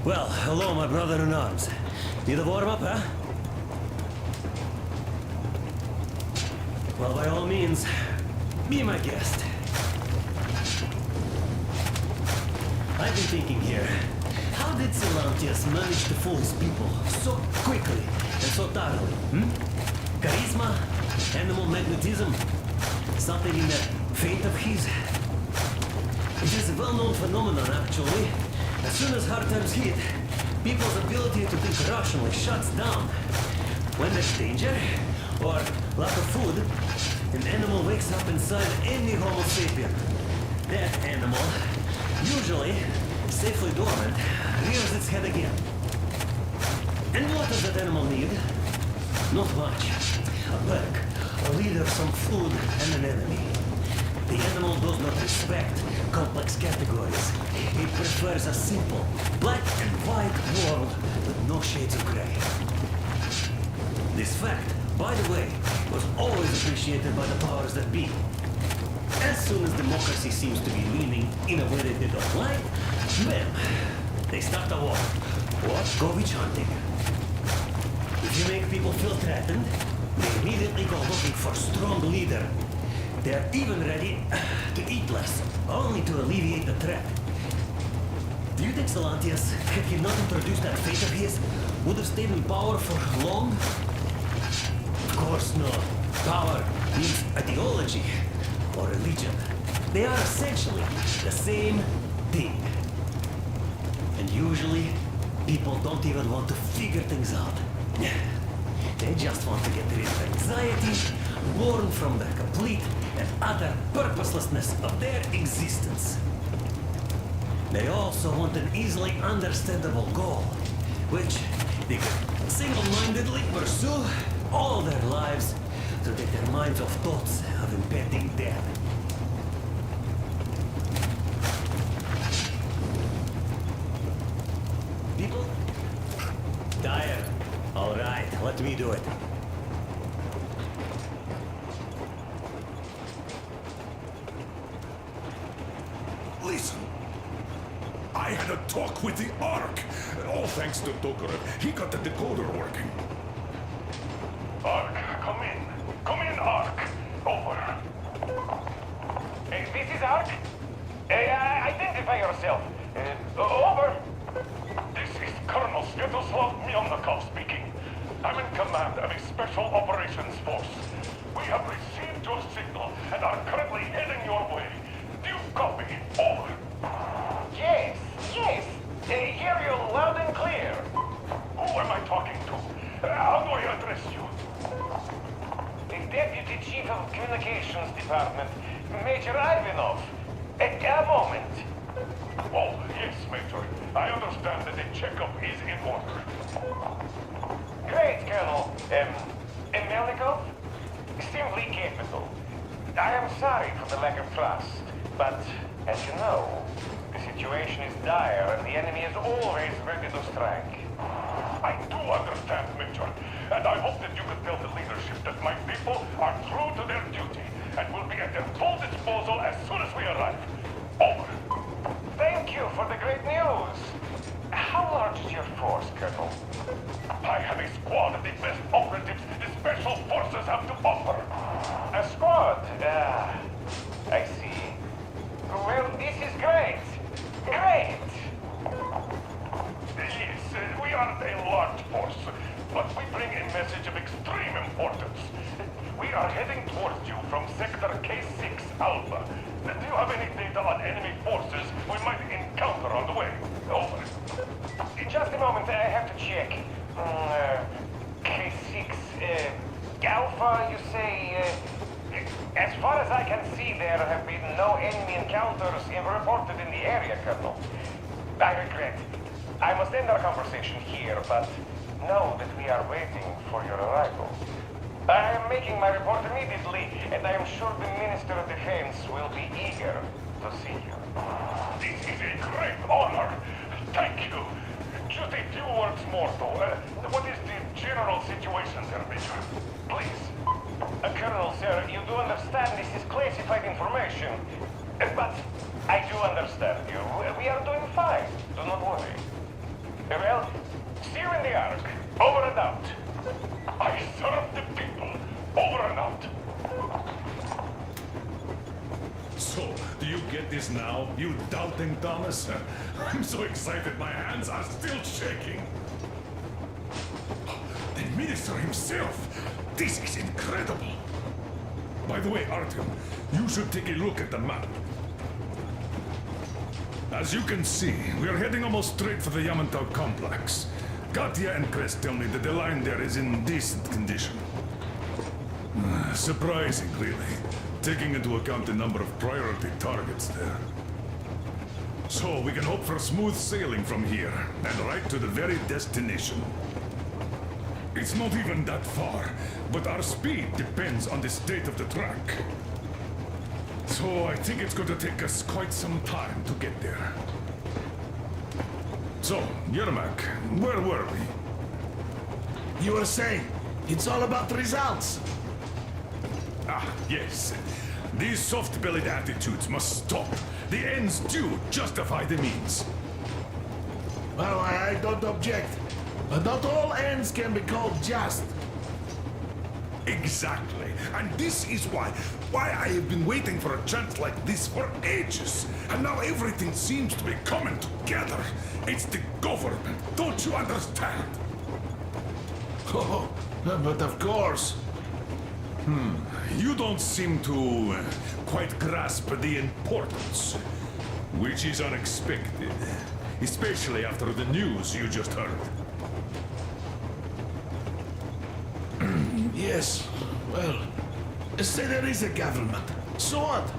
Well, hello, my brother-in-arms. Need a warm-up, huh? Well, by all means, be my guest. I've been thinking here, how did Silantius manage to fool his people so quickly and so thoroughly? Charisma? Animal magnetism? Something in that faith of his? It is a well-known phenomenon, actually. As soon as hard times hit, people's ability to think rationally shuts down. When there's danger, or lack of food, an animal wakes up inside any Homo sapien. That animal, usually safely dormant, rears its head again. And what does that animal need? Not much. A pack, a leader, some food, and an enemy. The animal does not respect complex categories. It prefers a simple, black and white world with no shades of gray. This fact, by the way, was always appreciated by the powers that be. As soon as democracy seems to be leaning in a way that they don't like, bam, they start a war. Or go witch hunting. If you make people feel threatened, they immediately go looking for a strong leader. They're even ready to eat less, only to alleviate the threat. Do you think Silantius, had he not introduced that faith of his, would have stayed in power for long? Of course not. Power means ideology or religion. They are essentially the same thing. And usually, people don't even want to figure things out. They just want to get rid of anxiety, born from the complete and utter purposelessness of their existence. They also want an easily understandable goal, which they can single-mindedly pursue all their lives to take their minds off thoughts of impending death. People? Tired. All right, let me do it. Listen. I had a talk with the Ark. All thanks to Tokarev. He got the decoder working. Ark, come in. Come in, Ark. Over. Hey, this is Ark. Identify yourself. Over. This is Colonel Svetoslav Myelnikov speaking. I'm in command of a Special Operations Force. We have received your signal and are currently heading your way. Do you copy? Over. Yes, yes. Hear you loud and clear. Who am I talking to? How do I address you? The Deputy Chief of Communications Department, Major Ivanov. A moment. Oh, yes, Major. I understand that the checkup is in order. Great, Colonel. Melikov? Simply capital. I am sorry for the lack of trust, but as you know, the situation is dire and the enemy is always ready to strike. I do understand, Major, and I hope that you can tell the leadership that my people are true to their duty and will be at their full disposal as soon as we arrive. Over. Thank you for the great news. How large is your force, Colonel? I have a squad of the best operatives the Special Forces have to offer. A squad? I see. Well, this is great. Great! Yes, we are a large force, but we bring a message of extreme importance. We are heading towards you from Sector K6 Alpha. Do you have any data on enemy forces we might encounter on the way? Over. In just a moment, I have to check. K6, Alpha, you say? As far as I can see, there have been no enemy encounters reported in the area, Colonel. I regret. I must end our conversation here, but know that we are waiting for your arrival. I am making my report immediately, and I am sure the Minister of Defense will be eager to see you. This is a great honor. Thank you. Just a few words more, though. What is the general situation there, Major? Please. Colonel, sir, you do understand this is classified information. But I do understand you. We are doing fine. Do not worry. Well, see you in the Ark. Over and out. I serve the people. Over and out. So, do you get this now, you doubting Thomas? I'm so excited my hands are still shaking. The minister himself! This is incredible! By the way, Artyom, you should take a look at the map. As you can see, we are heading almost straight for the Yamantau complex. Katya and Chris tell me that the line there is in decent condition. Surprising, really, taking into account the number of priority targets there. So we can hope for smooth sailing from here, and right to the very destination. It's not even that far, but our speed depends on the state of the track. So I think it's going to take us quite some time to get there. So, Yermak, where were we? You were saying, it's all about results. Ah, yes. These soft-bellied attitudes must stop. The ends do justify the means. Well, I don't object. But not all ends can be called just. Exactly. And this is why I have been waiting for a chance like this for ages. And now everything seems to be coming together. It's the government. Don't you understand? Oh, but of course. You don't seem to quite grasp the importance, which is unexpected, especially after the news you just heard. Yes, well, say there is a government. So what?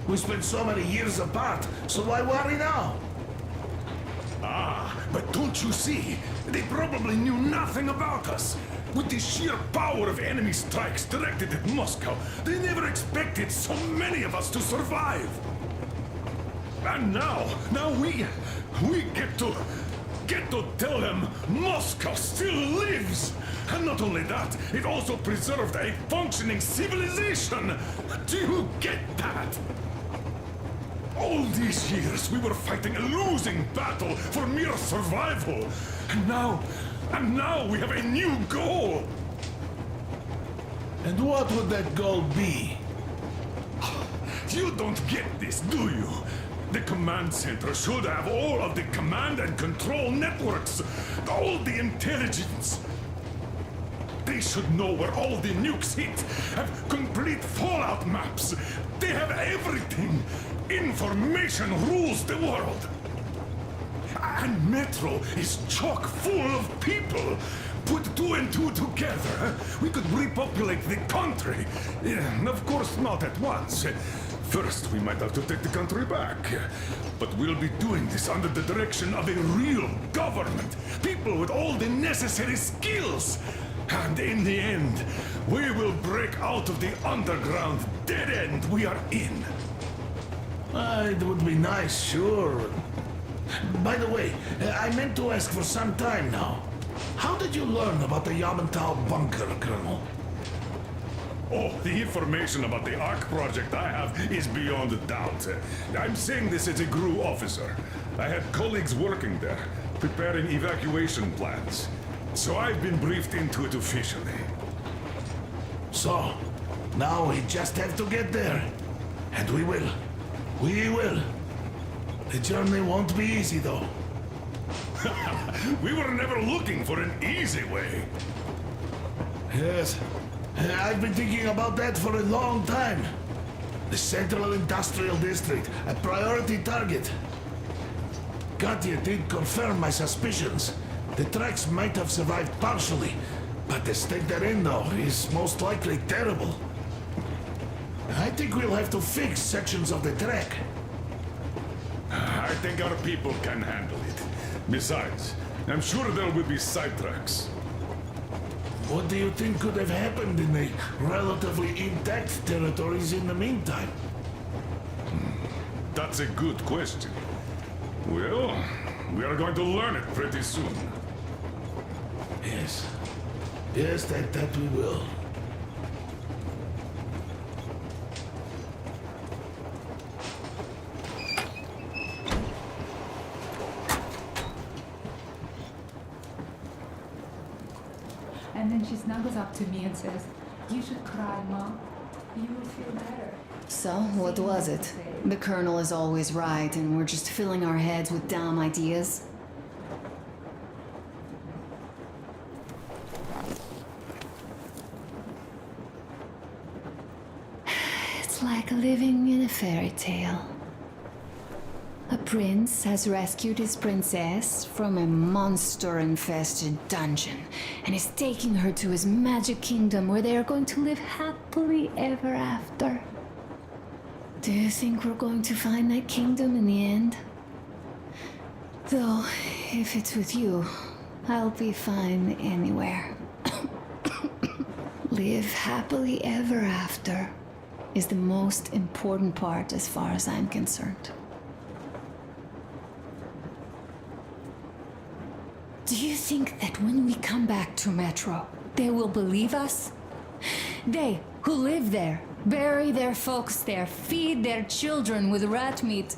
We spent so many years apart, so why worry now? Ah, but don't you see? They probably knew nothing about us. With the sheer power of enemy strikes directed at Moscow, they never expected so many of us to survive. And now we get to tell them Moscow still lives. And not only that, it also preserved a functioning civilization. Do you get that? All these years we were fighting a losing battle for mere survival. And now we have a new goal. And what would that goal be? You don't get this, do you? The command center should have all of the command and control networks, all the intelligence. The They should know where all the nukes hit, have complete fallout maps. They have everything. Information rules the world. And Metro is chock full of people. Put 2 and 2 together, we could repopulate the country. Of course, not at once. First, we might have to take the country back. But we'll be doing this under the direction of a real government. People with all the necessary skills. And in the end, we will break out of the underground dead end we are in. It would be nice, sure. By the way, I meant to ask for some time now. How did you learn about the Yamantau bunker, Colonel? Oh, the information about the ARC project I have is beyond a doubt. I'm saying this as a GRU officer. I had colleagues working there, preparing evacuation plans. So I've been briefed into it officially. So, now we just have to get there. And we will. We will. The journey won't be easy, though. We were never looking for an easy way. Yes. I've been thinking about that for a long time. The Central Industrial District, a priority target. Katya did confirm my suspicions. The tracks might have survived partially, but the state they're in, though, is most likely terrible. I think we'll have to fix sections of the track. I think our people can handle it. Besides, I'm sure there will be sidetracks. What do you think could have happened in the relatively intact territories in the meantime? That's a good question. Well, we are going to learn it pretty soon. Yes. Yes, that we will. And then she snuggles up to me and says, "You should cry, Mom. You will feel better." So, what was it? The Colonel is always right, and we're just filling our heads with dumb ideas? It's like living in a fairy tale. A prince has rescued his princess from a monster-infested dungeon and is taking her to his magic kingdom where they are going to live happily ever after. Do you think we're going to find that kingdom in the end? Though, if it's with you, I'll be fine anywhere. Live happily ever after is the most important part as far as I'm concerned. Do you think that when we come back to Metro, they will believe us? They, who live there, bury their folks there, feed their children with rat meat.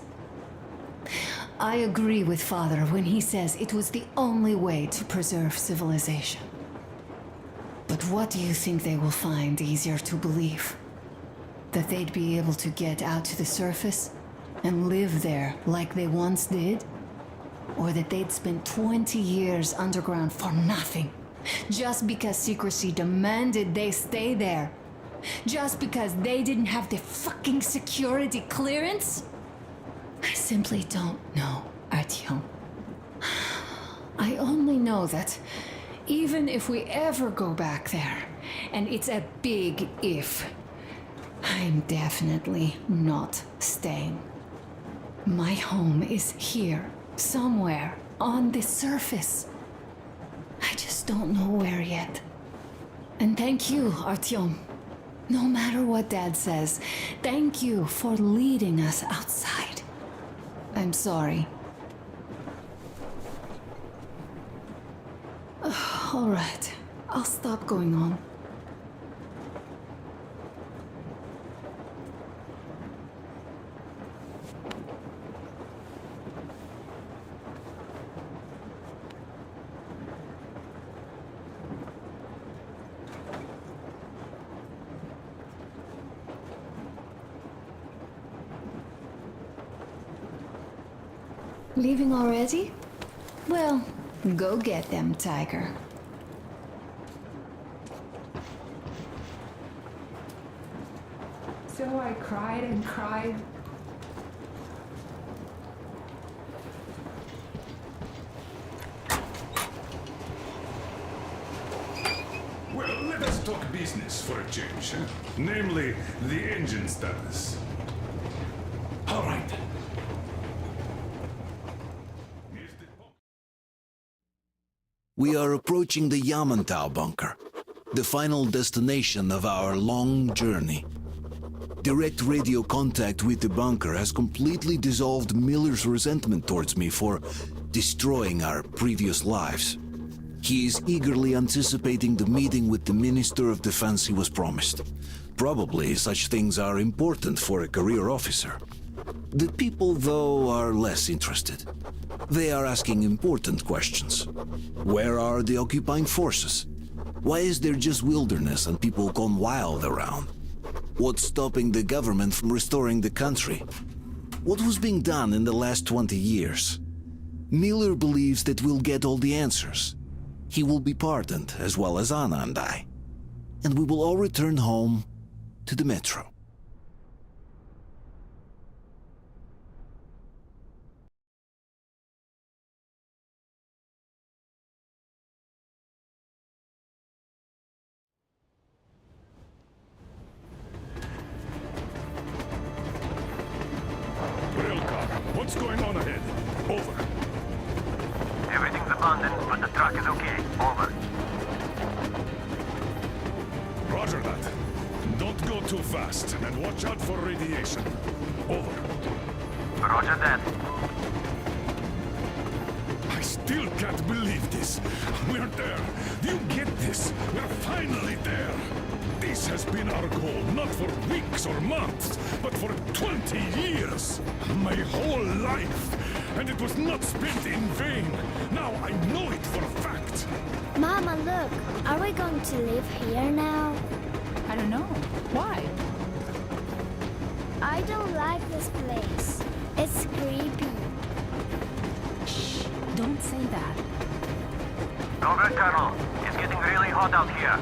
I agree with Father when he says it was the only way to preserve civilization. But what do you think they will find easier to believe? That they'd be able to get out to the surface and live there like they once did? Or that they'd spent 20 years underground for nothing, just because secrecy demanded they stay there? Just because they didn't have the fucking security clearance? I simply don't know, Artyom. I only know that even if we ever go back there, and it's a big if, I'm definitely not staying. My home is here. Somewhere on the surface. I just don't know where yet. And thank you, Artyom. No matter what Dad says, thank you for leading us outside. I'm sorry. All right, I'll stop going on. Leaving already? Well, go get them, Tiger. So I cried and cried. Well, let us talk business for a change. Namely, the engine status. All right. We are approaching the Yamantau bunker, the final destination of our long journey. Direct radio contact with the bunker has completely dissolved Miller's resentment towards me for destroying our previous lives. He is eagerly anticipating the meeting with the Minister of Defense he was promised. Probably such things are important for a career officer. The people, though, are less interested. They are asking important questions. Where are the occupying forces? Why is there just wilderness and people gone wild around? What's stopping the government from restoring the country? What was being done in the last 20 years? Miller believes that we'll get all the answers. He will be pardoned, as well as Anna and I. And we will all return home to the metro. What's going on ahead? Over. Everything's abandoned, but the truck is okay. Over. Roger that. Don't go too fast, and watch out for radiation. Over. Roger that. I still can't believe this. We're there. Do you get this? We're finally there. This has been our goal, not for weeks or months, but for 20 years. My whole life. And it was not spent in vain. Now I know it for a fact. Mama, look. Are we going to live here now? I don't know. Why? I don't like this place. It's creepy. Shh. Don't say that. Over, Colonel. It's getting really hot out here.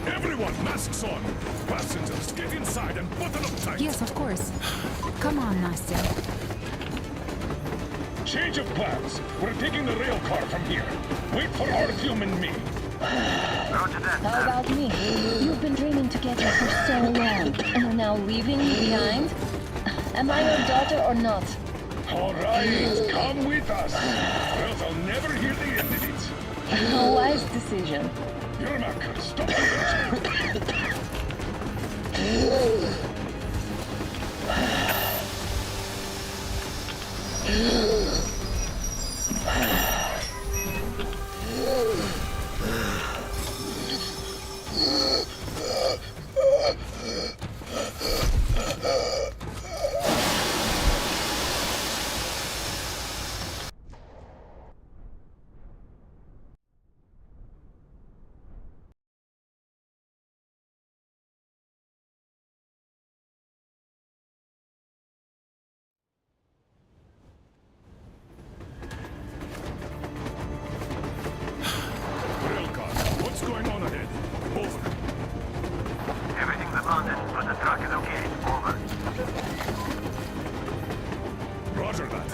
Everyone, masks on! Passengers, get inside and button up tight! Yes, of course. Come on, Nastya. Change of plans. We're taking the rail car from here. Wait for Artyom and me. Roger that. How about me? You've been dreaming to get here for so long, and are now leaving me behind? Am I your daughter or not? All right, come with us. Or else I'll never hear the end of it. A wise decision. Yermak, stop it! What's going on ahead? Over. Everything's abandoned, but the truck is okay. Over. Roger that.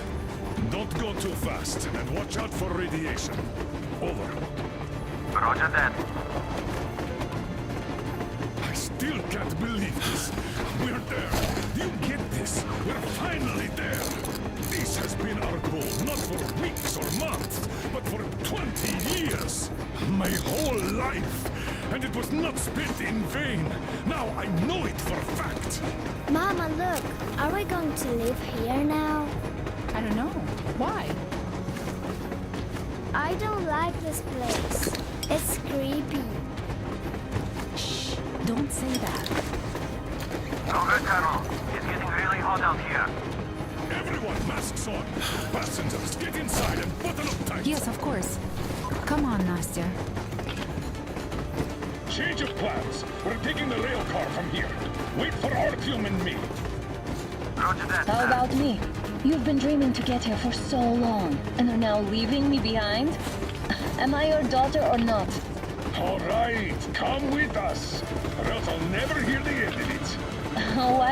Don't go too fast, and watch out for radiation. Over. Roger that. I still can't believe this. We're there. Do you get this? We're finally there. This has been our goal, not for weeks or months, but for 20 years. My whole life. And it was not spent in vain. Now I know it for a fact. Mama, look. Are we going to live here now? I don't know. Why? I don't like this place. It's creepy. Shh. Don't say that. Over, Colonel. It's getting really hot out here. Everyone, masks on. Passengers, get inside and button up tight. Yes, of course. Come on, Nastya. Change of plans. We're taking the rail car from here. Wait for Artyom and me. Roger that. How about me? You've been dreaming to get here for so long, and are now leaving me behind? Am I your daughter or not? All right, come with us, or else I'll never hear the end of it. A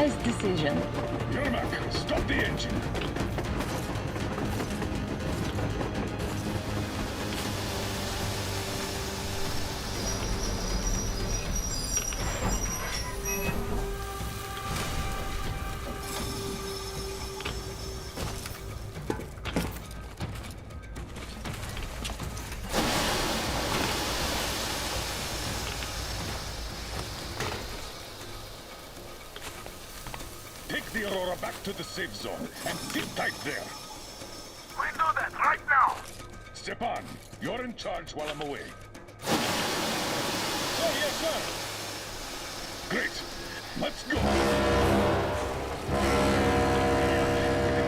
wise decision. Yermak, stop the engine. Take the Aurora back to the safe zone and sit tight there. We do that right now. Stepan, you're in charge while I'm away. Sir, yes, sir. Great. Let's go.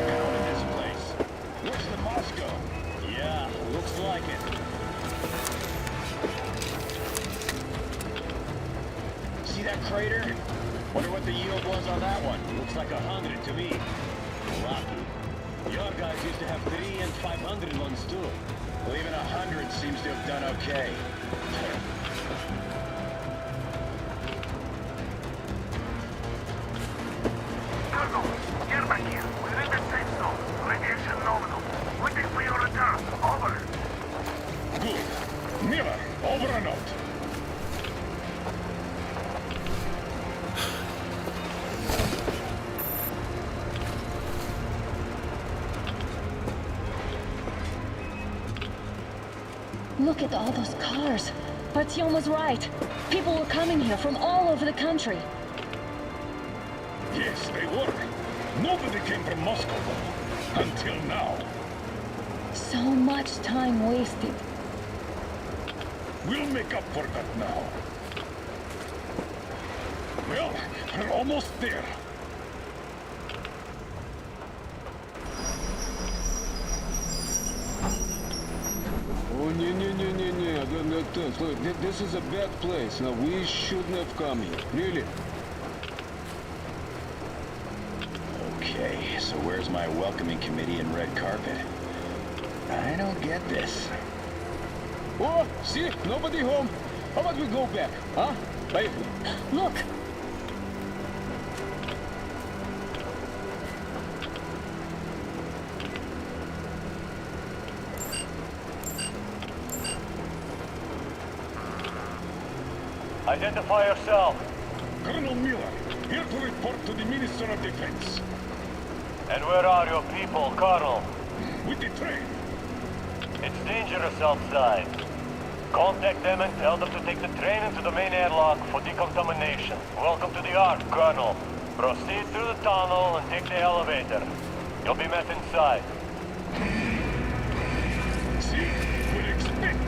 Down in this place. Where's the Moscow? Yeah, looks like it. See that crater? Wonder what the yield was on that one. Looks like 100 to me. Lucky. Your guys used to have 3 and 500 ones too. Well, even 100 seems to have done okay. Colonel, Yermak here. We're in the safe zone. Radiation nominal. Waiting for your return. Over. Good. Miller, over and out. Look at all those cars. Artyom was right. People were coming here from all over the country. Yes, they were. Nobody came from Moscow, though. Until now. So much time wasted. We'll make up for that now. Well, we're almost there. Oh, Look, this is a bad place. Now, we shouldn't have come here. Really? Okay, so where's my welcoming committee and red carpet? I don't get this. Oh, see? Nobody home. How about we go back, huh? Hey. Look! Identify yourself. Colonel Miller, here to report to the Minister of Defense. And where are your people, Colonel? With the train. It's dangerous outside. Contact them and tell them to take the train into the main airlock for decontamination. Welcome to the Ark, Colonel. Proceed through the tunnel and take the elevator. You'll be met inside. See? We're expected.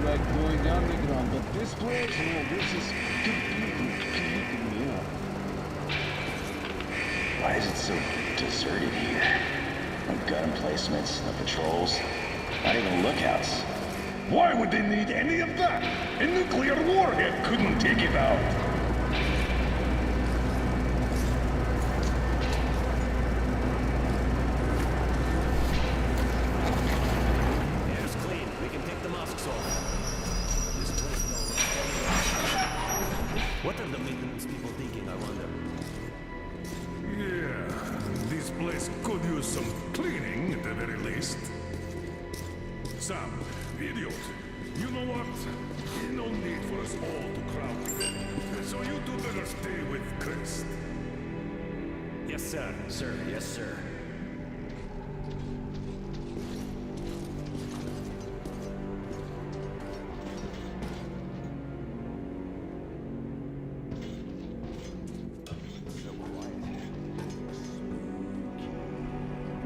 Like going underground, but this place, no, this is completely creeping me out. Why is it so deserted here? No gun emplacements, no patrols, not even lookouts. Why would they need any of that? A nuclear warhead couldn't take it out. What are the maintenance people thinking, I wonder? Yeah, this place could use some cleaning at the very least. Sam, idiot, you know what? No need for us all to crowd. So you two better stay with Chris. Yes, sir. Sir, yes, sir.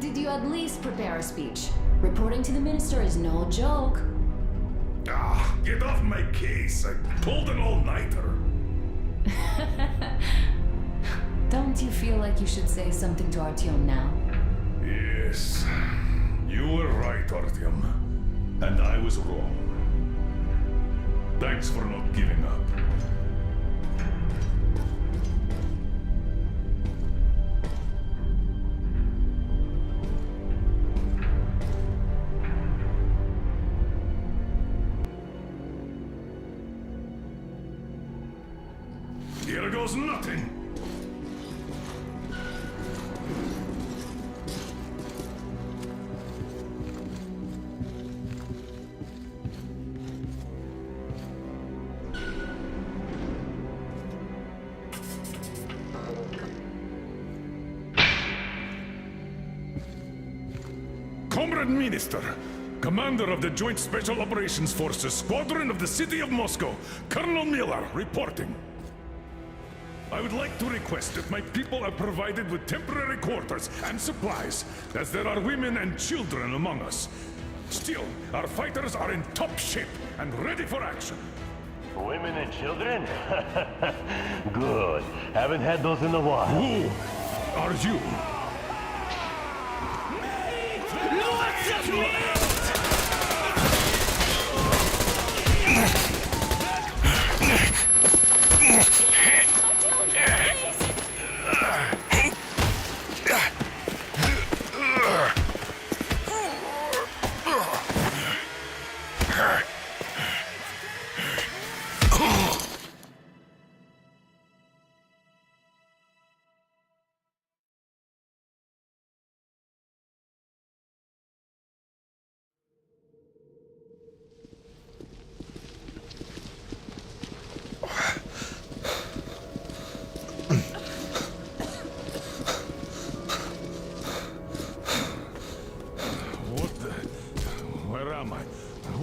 Did you at least prepare a speech? Reporting to the minister is no joke. Ah, get off my case. I pulled an all-nighter. Don't you feel like you should say something to Artyom now? Yes. You were right, Artyom. And I was wrong. Thanks for not giving up. knows nothing. Comrade Minister, Commander of the Joint Special Operations Forces, Squadron of the City of Moscow, Colonel Miller, reporting. I would like to request that my people are provided with temporary quarters and supplies, as there are women and children among us. Still, our fighters are in top shape and ready for action. Women and children? Good. Haven't had those in a while. Who are you?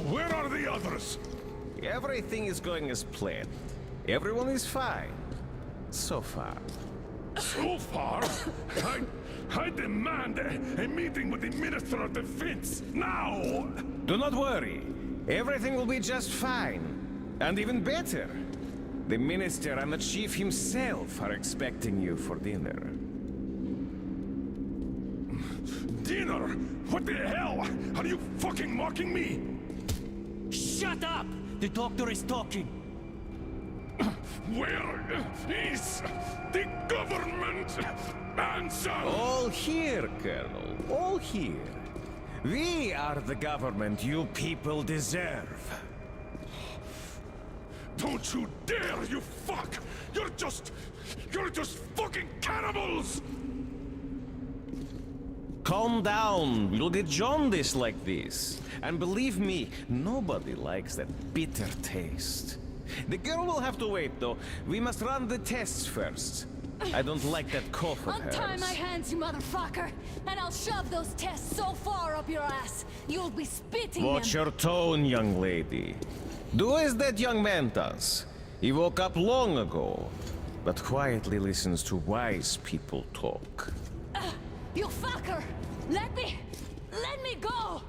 Where are the others? Everything is going as planned. Everyone is fine. So far. So far? I demand a meeting with the Minister of Defense, now! Do not worry. Everything will be just fine. And even better. The Minister and the Chief himself are expecting you for dinner. Dinner? What the hell? Are you fucking mocking me? Shut up! The doctor is talking. Where is the government answer? All here, Colonel. All here. We are the government you people deserve. Don't you dare, you fuck! You're just fucking cannibals! Calm down. You'll get jaundice like this. And believe me, nobody likes that bitter taste. The girl will have to wait, though. We must run the tests first. I don't like that cough of hers. Untie my hands, you motherfucker! And I'll shove those tests so far up your ass, you'll be spitting Watch them. your tone, young lady. Do as that young man does. He woke up long ago, but quietly listens to wise people talk. You fucker! Let me go!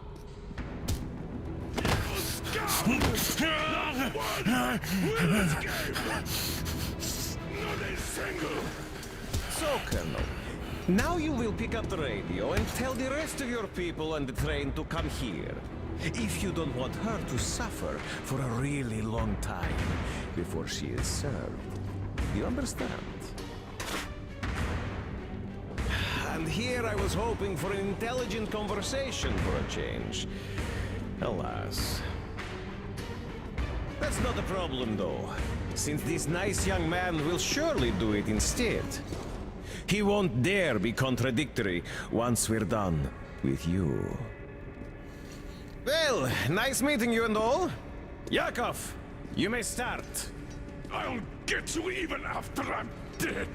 So, Colonel, now you will pick up the radio and tell the rest of your people on the train to come here. If you don't want her to suffer for a really long time before she is served. Do you understand? And here I was hoping for an intelligent conversation for a change. Alas. That's not a problem, though, since this nice young man will surely do it instead. He won't dare be contradictory once we're done with you. Well, nice meeting you and all. Yakov, you may start. I'll get you even after I'm dead.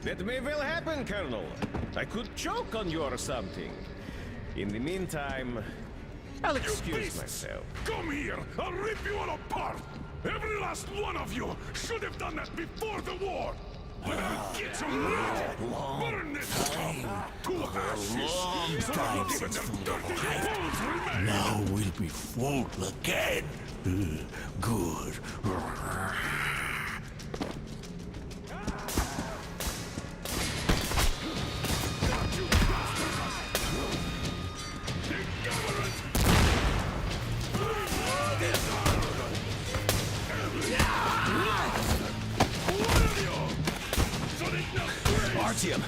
That may well happen, Colonel. I could choke on you or something. In the meantime, I'll excuse myself. Come here! I'll rip you all apart! Every last one of you should have done that before the war! But I'll get you now! Burn this up to ashes! So that not even their dirty bones remain! Now we'll be full again. Good. Artyom!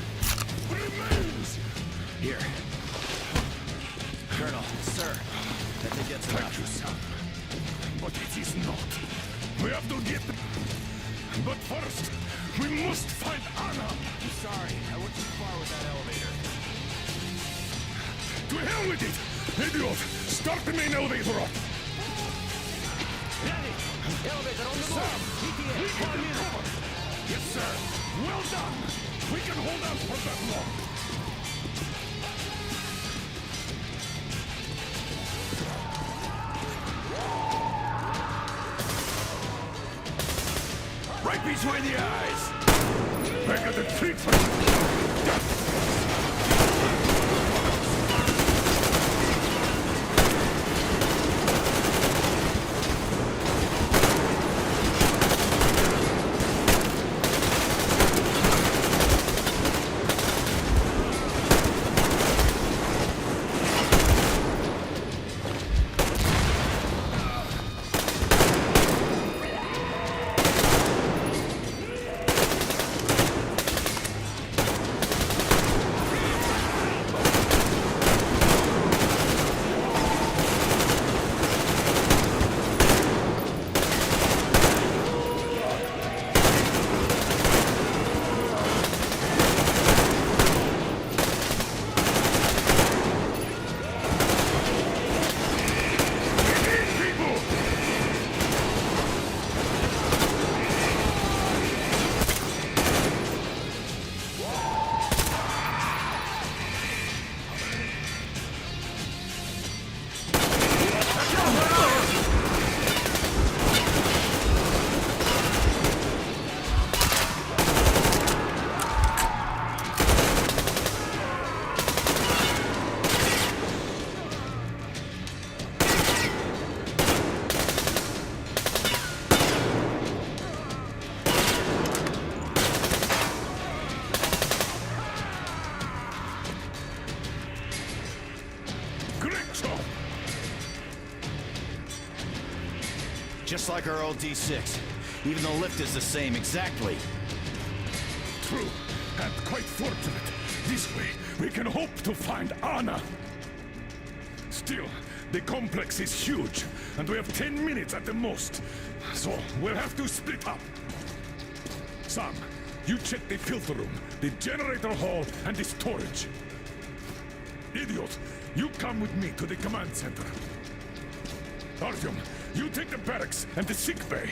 Here. Colonel, sir. I think that's enough. Thank you, son. But it is not. We have to get them. But first, We must find Anna! I'm sorry, I went too far with that elevator. To hell with it! Idiot! Start the main elevator up! Ready! Elevator on the move! Sam! ETA, We 4 can minutes! cover! Yes, sir! Well done! We can hold out for that long! Right between the eyes! Back at the treatment! Just like our old D6. Even the lift is the same, exactly. True, and quite fortunate. This way, we can hope to find Anna. Still, the complex is huge, and we have 10 minutes at the most. So, we'll have to split up. Sam, you check the filter room, the generator hall, and the storage. Idiot, you come with me to the command center. Artyom, you take the barracks and the sick bay.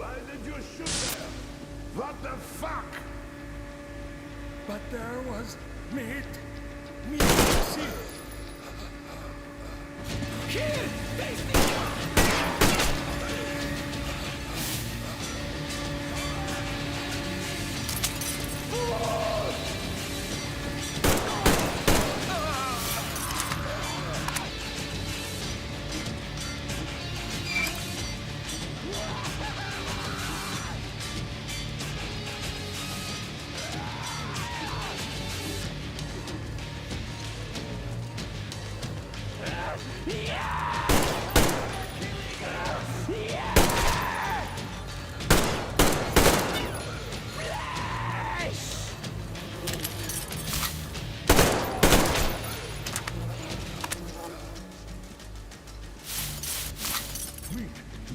Why did you shoot there? What the fuck? But there was meat. Meat to see. Here!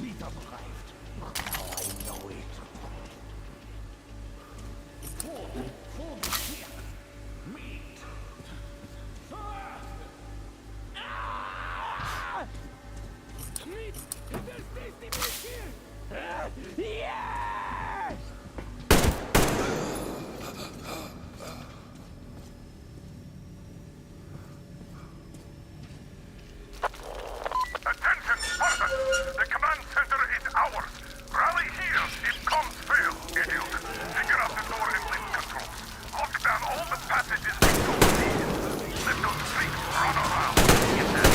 Meat arrived. Now I know it. Full here. Meat. Meat! There's tasty meat here! Yes! Attention, Spartans! The command center is ours! Rally here if comms fail, idiot! Figure out the door and lift controls. Lock down all the passages we don't need. Let those freaks run around. Get them.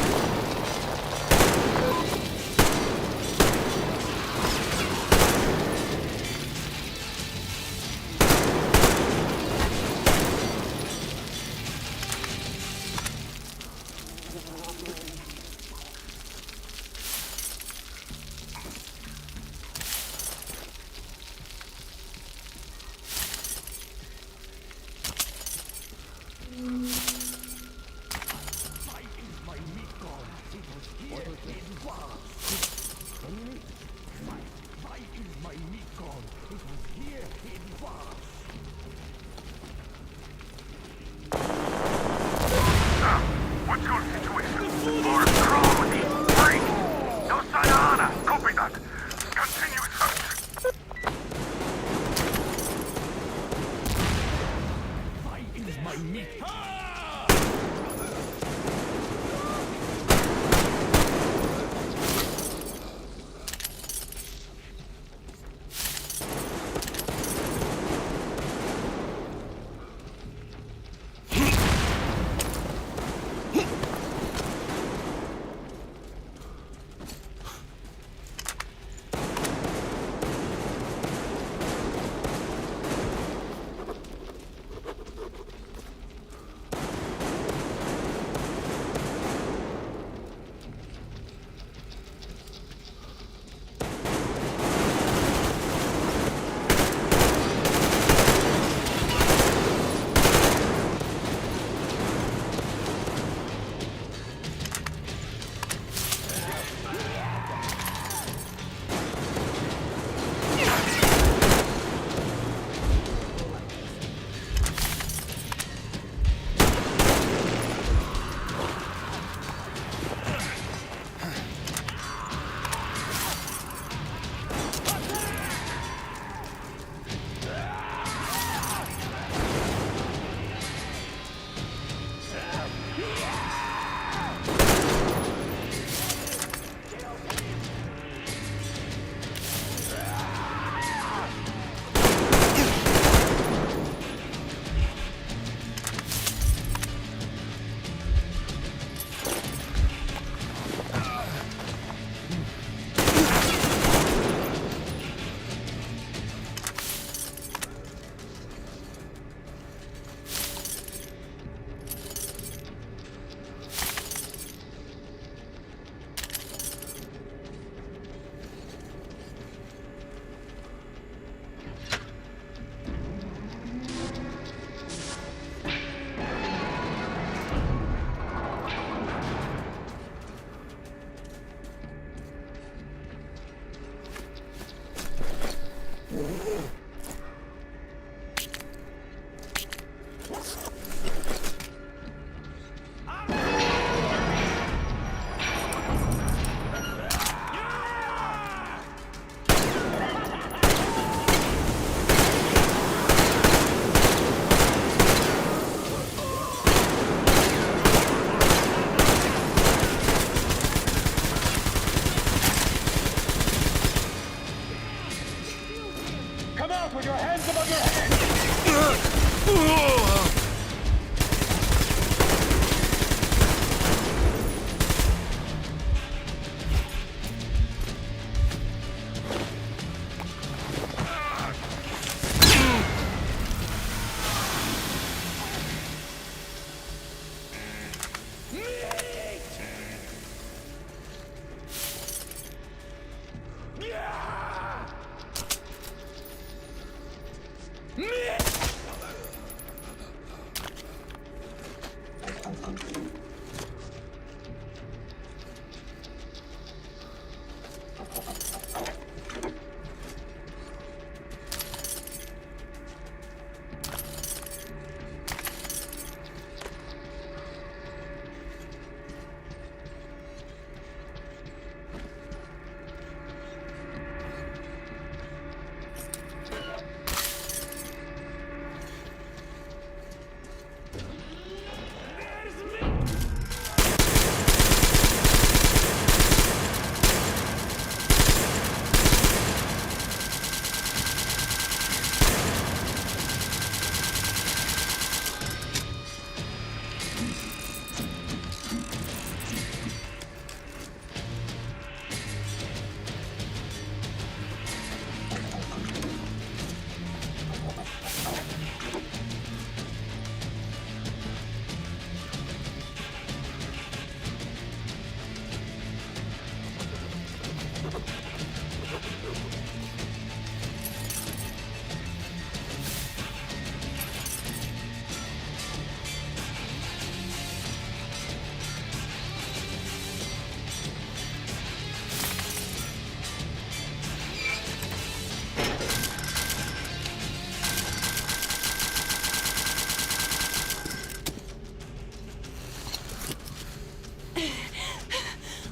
Come out with your hands above your head!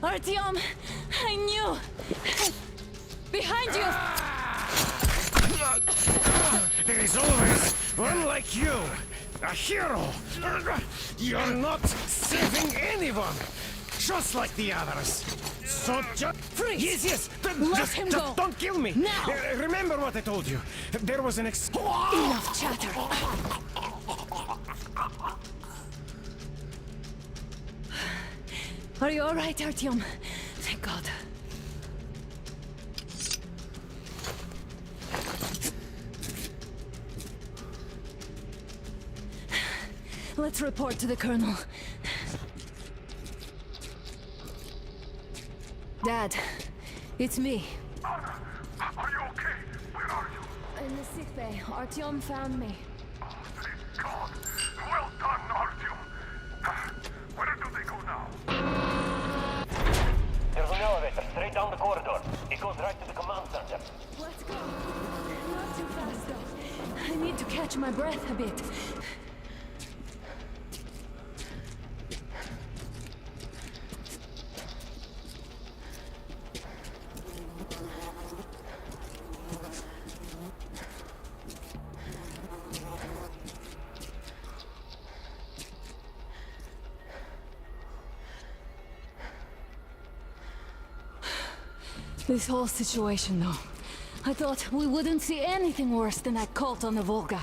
Artyom, I knew! Behind you! There is always one like you, a hero. You're not saving anyone, just like the others. So just freeze! Yes. Let him go. Don't kill me. Now. Remember what I told you. There was an Enough chatter. Are you all right, Artyom? Thank God. Let's report to the Colonel. Dad, it's me. Anna, are you okay? Where are you? In the sickbay. Artyom found me. Oh, thank God. Well done, Artyom. Where do they go now? There's an elevator straight down the corridor. It goes right to the command center. Let's go. Not too fast, though. I need to catch my breath a bit. This whole situation, though. I thought we wouldn't see anything worse than that cult on the Volga.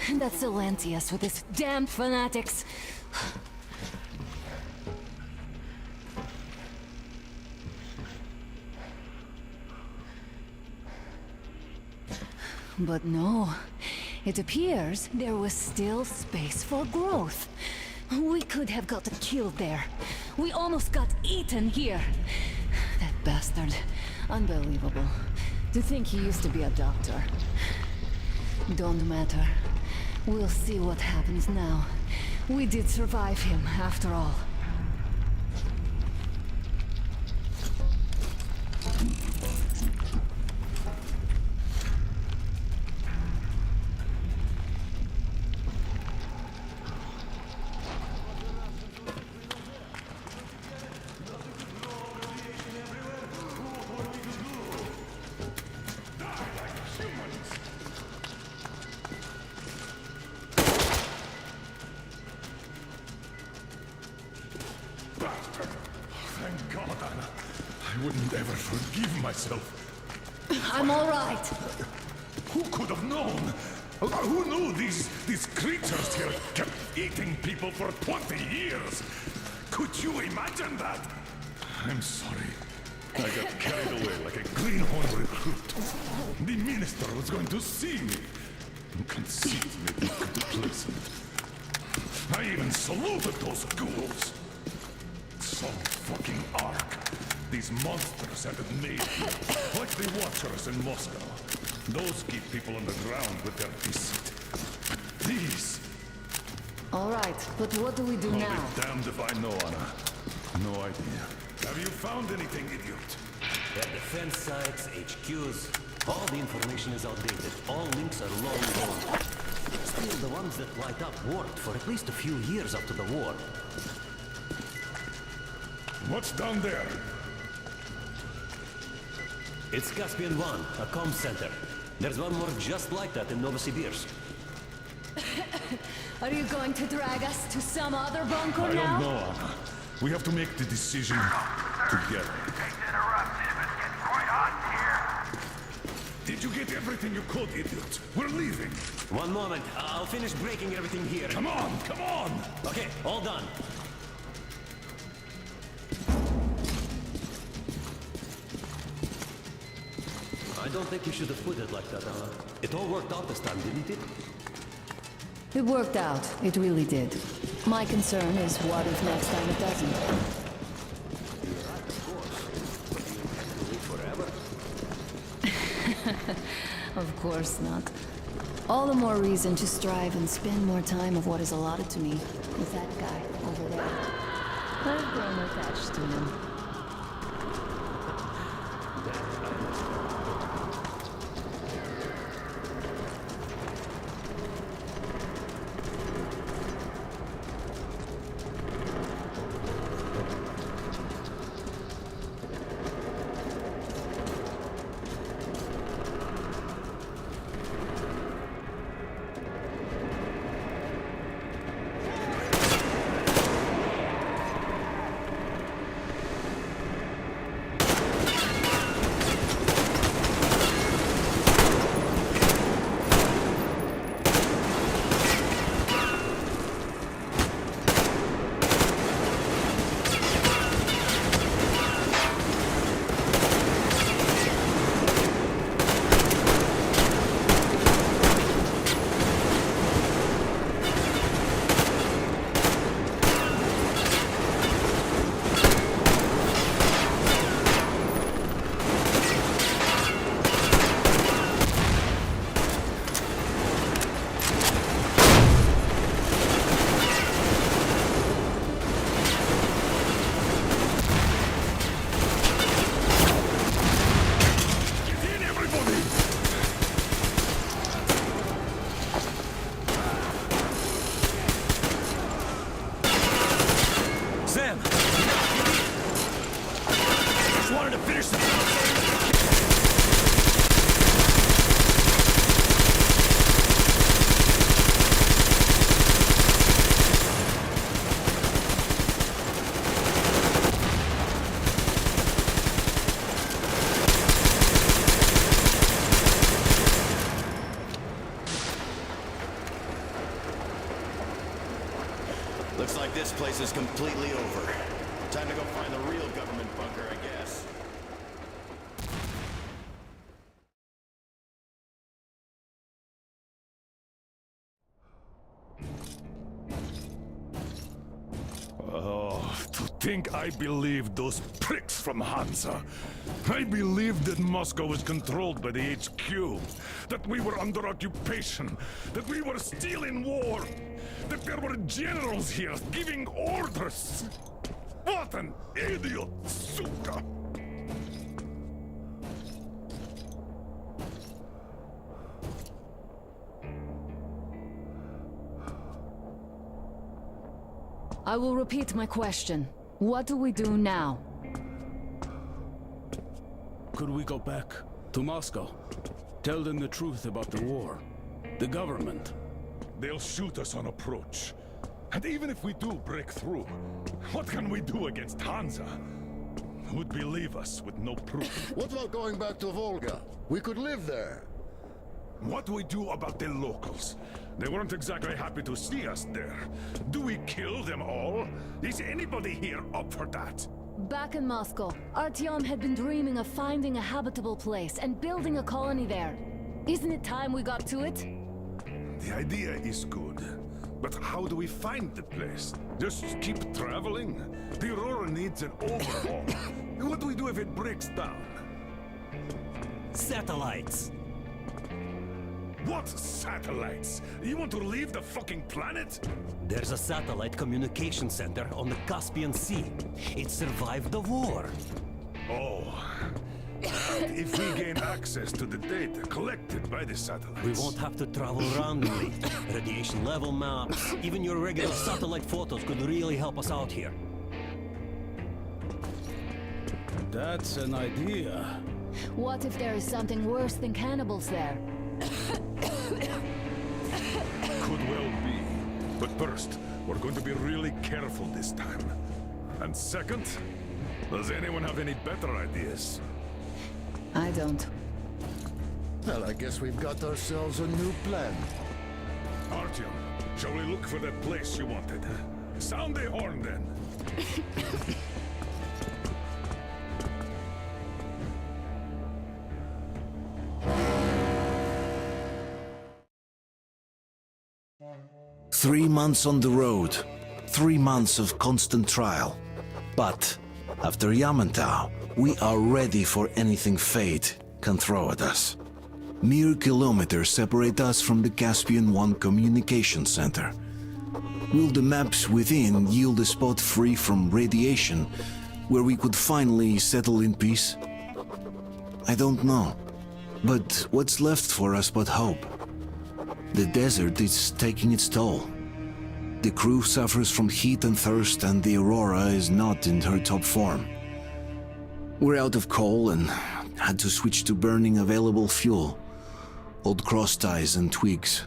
And that Silencius with his damned fanatics. But no. It appears there was still space for growth. We could have gotten killed there. We almost got eaten here. That bastard. Unbelievable. To think he used to be a doctor. Don't matter. We'll see what happens now. We did survive him, after all. Thank God, Anna. I wouldn't ever forgive myself. I'm all right. Who could have known? Who knew these creatures here kept eating people for 20 years? Could you imagine that? I'm sorry. I got carried away like a greenhorn recruit. The minister was going to see me. Conceit made me look pleasant. I even saluted those ghouls. Some fucking ark. These monsters had it made here, like the Watchers in Moscow. Those keep people on the ground with their deceit. These... All right, but what do we do I'll now? be damned if I know, Anna. No idea. Have you found anything, idiot? Their defense sites, HQs, all the information is outdated. All links are long gone. Still, the ones that light up worked for at least a few years after the war. What's down there? It's Caspian 1, a comm center. There's one more just like that in Novosibirsk. Are you going to drag us to some other bunker I now? don't know, Anna. We have to make the decision together. Did you get everything you could, idiot? We're leaving. One moment. I'll finish breaking everything here. Come on, come on! Okay, all done. I don't think you should have put it like that, Anna. It all worked out this time, didn't it? It worked out. It really did. My concern is what if next time it doesn't? Of course not. All the more reason to strive and spend more time of what is allotted to me with that guy over there. I've grown attached to him. Looks like this place is completely over. Time to go find the real government bunker, I guess. Oh, to think I believed those pricks from Hansa. I believed that Moscow was controlled by the HQ, that we were under occupation, that we were still in war, that there were generals here giving orders. What an idiot, suka! I will repeat my question. What do we do now? Could we go back to Moscow? Tell them the truth about the war. The government. They'll shoot us on approach. And even if we do break through, what can we do against Hansa? Who'd believe us with no proof? What about going back to Volga? We could live there. What do we do about the locals? They weren't exactly happy to see us there. Do we kill them all? Is anybody here up for that? Back in Moscow, Artyom had been dreaming of finding a habitable place and building a colony there. Isn't it time we got to it? The idea is good. But how do we find the place? Just keep traveling? The Aurora needs an overhaul. What do we do if it breaks down? Satellites! What satellites? You want to leave the fucking planet? There's a satellite communication center on the Caspian Sea. It survived the war. Oh. And if we gain access to the data collected by the satellites... We won't have to travel randomly. Radiation level maps, even your regular satellite photos could really help us out here. That's an idea. What if there is something worse than cannibals there? Could well be. But first, we're going to be really careful this time. And second, does anyone have any better ideas? I don't. Well, I guess we've got ourselves a new plan. Artyom, shall we look for that place you wanted? Sound the horn, then. 3 months on the road, 3 months of constant trial. But after Yamantau, we are ready for anything fate can throw at us. Mere kilometers separate us from the Caspian 1 communication center. Will the maps within yield a spot free from radiation where we could finally settle in peace? I don't know. But what's left for us but hope? The desert is taking its toll. The crew suffers from heat and thirst, and the Aurora is not in her top form. We're out of coal and had to switch to burning available fuel. Old cross ties and twigs.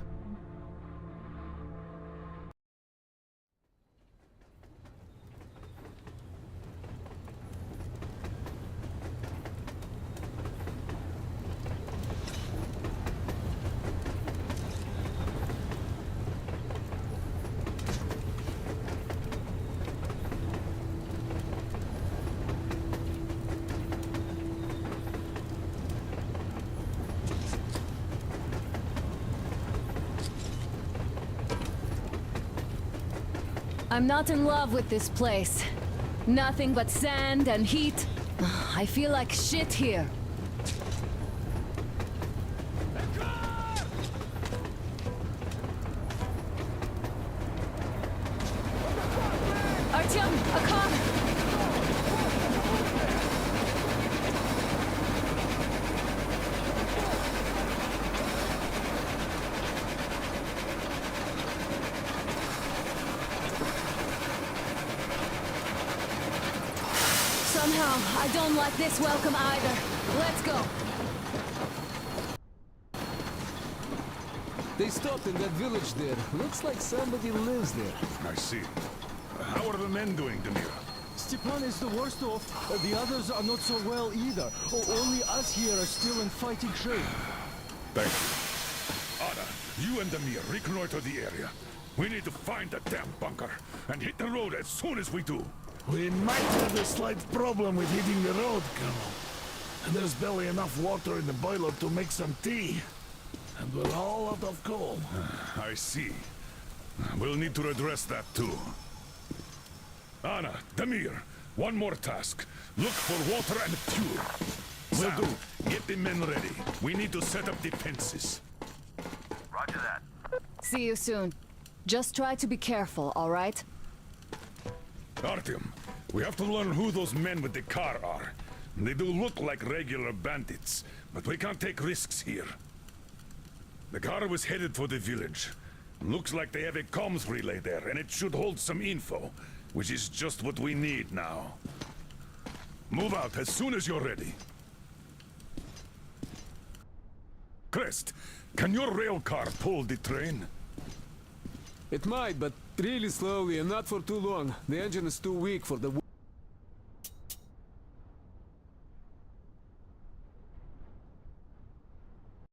I'm not in love with this place. Nothing but sand and heat. I feel like shit here. Artyom, a car! Somehow, I don't like this welcome either. Let's go. They stopped in that village there. Looks like somebody lives there. I see. How are the men doing, Demir? Stepan is the worst off. The others are not so well either. Only us here are still in fighting shape. Thank you. Anna, you and Demir reconnoiter the area. We need to find that damn bunker and hit the road as soon as we do. We might have a slight problem with hitting the road, Colonel. And there's barely enough water in the boiler to make some tea. And we're all out of coal. I see. We'll need to address that too. Anna, Demir, one more task. Look for water and fuel. Will do. Get the men ready. We need to set up defenses. Roger that. See you soon. Just try to be careful, all right? Artyom, we have to learn who those men with the car are. They do look like regular bandits, but we can't take risks here. The car was headed for the village. Looks like they have a comms relay there, and it should hold some info, which is just what we need now. Move out as soon as you're ready. Crest, can your rail car pull the train? It might, but really slowly and not for too long. The engine is too weak for the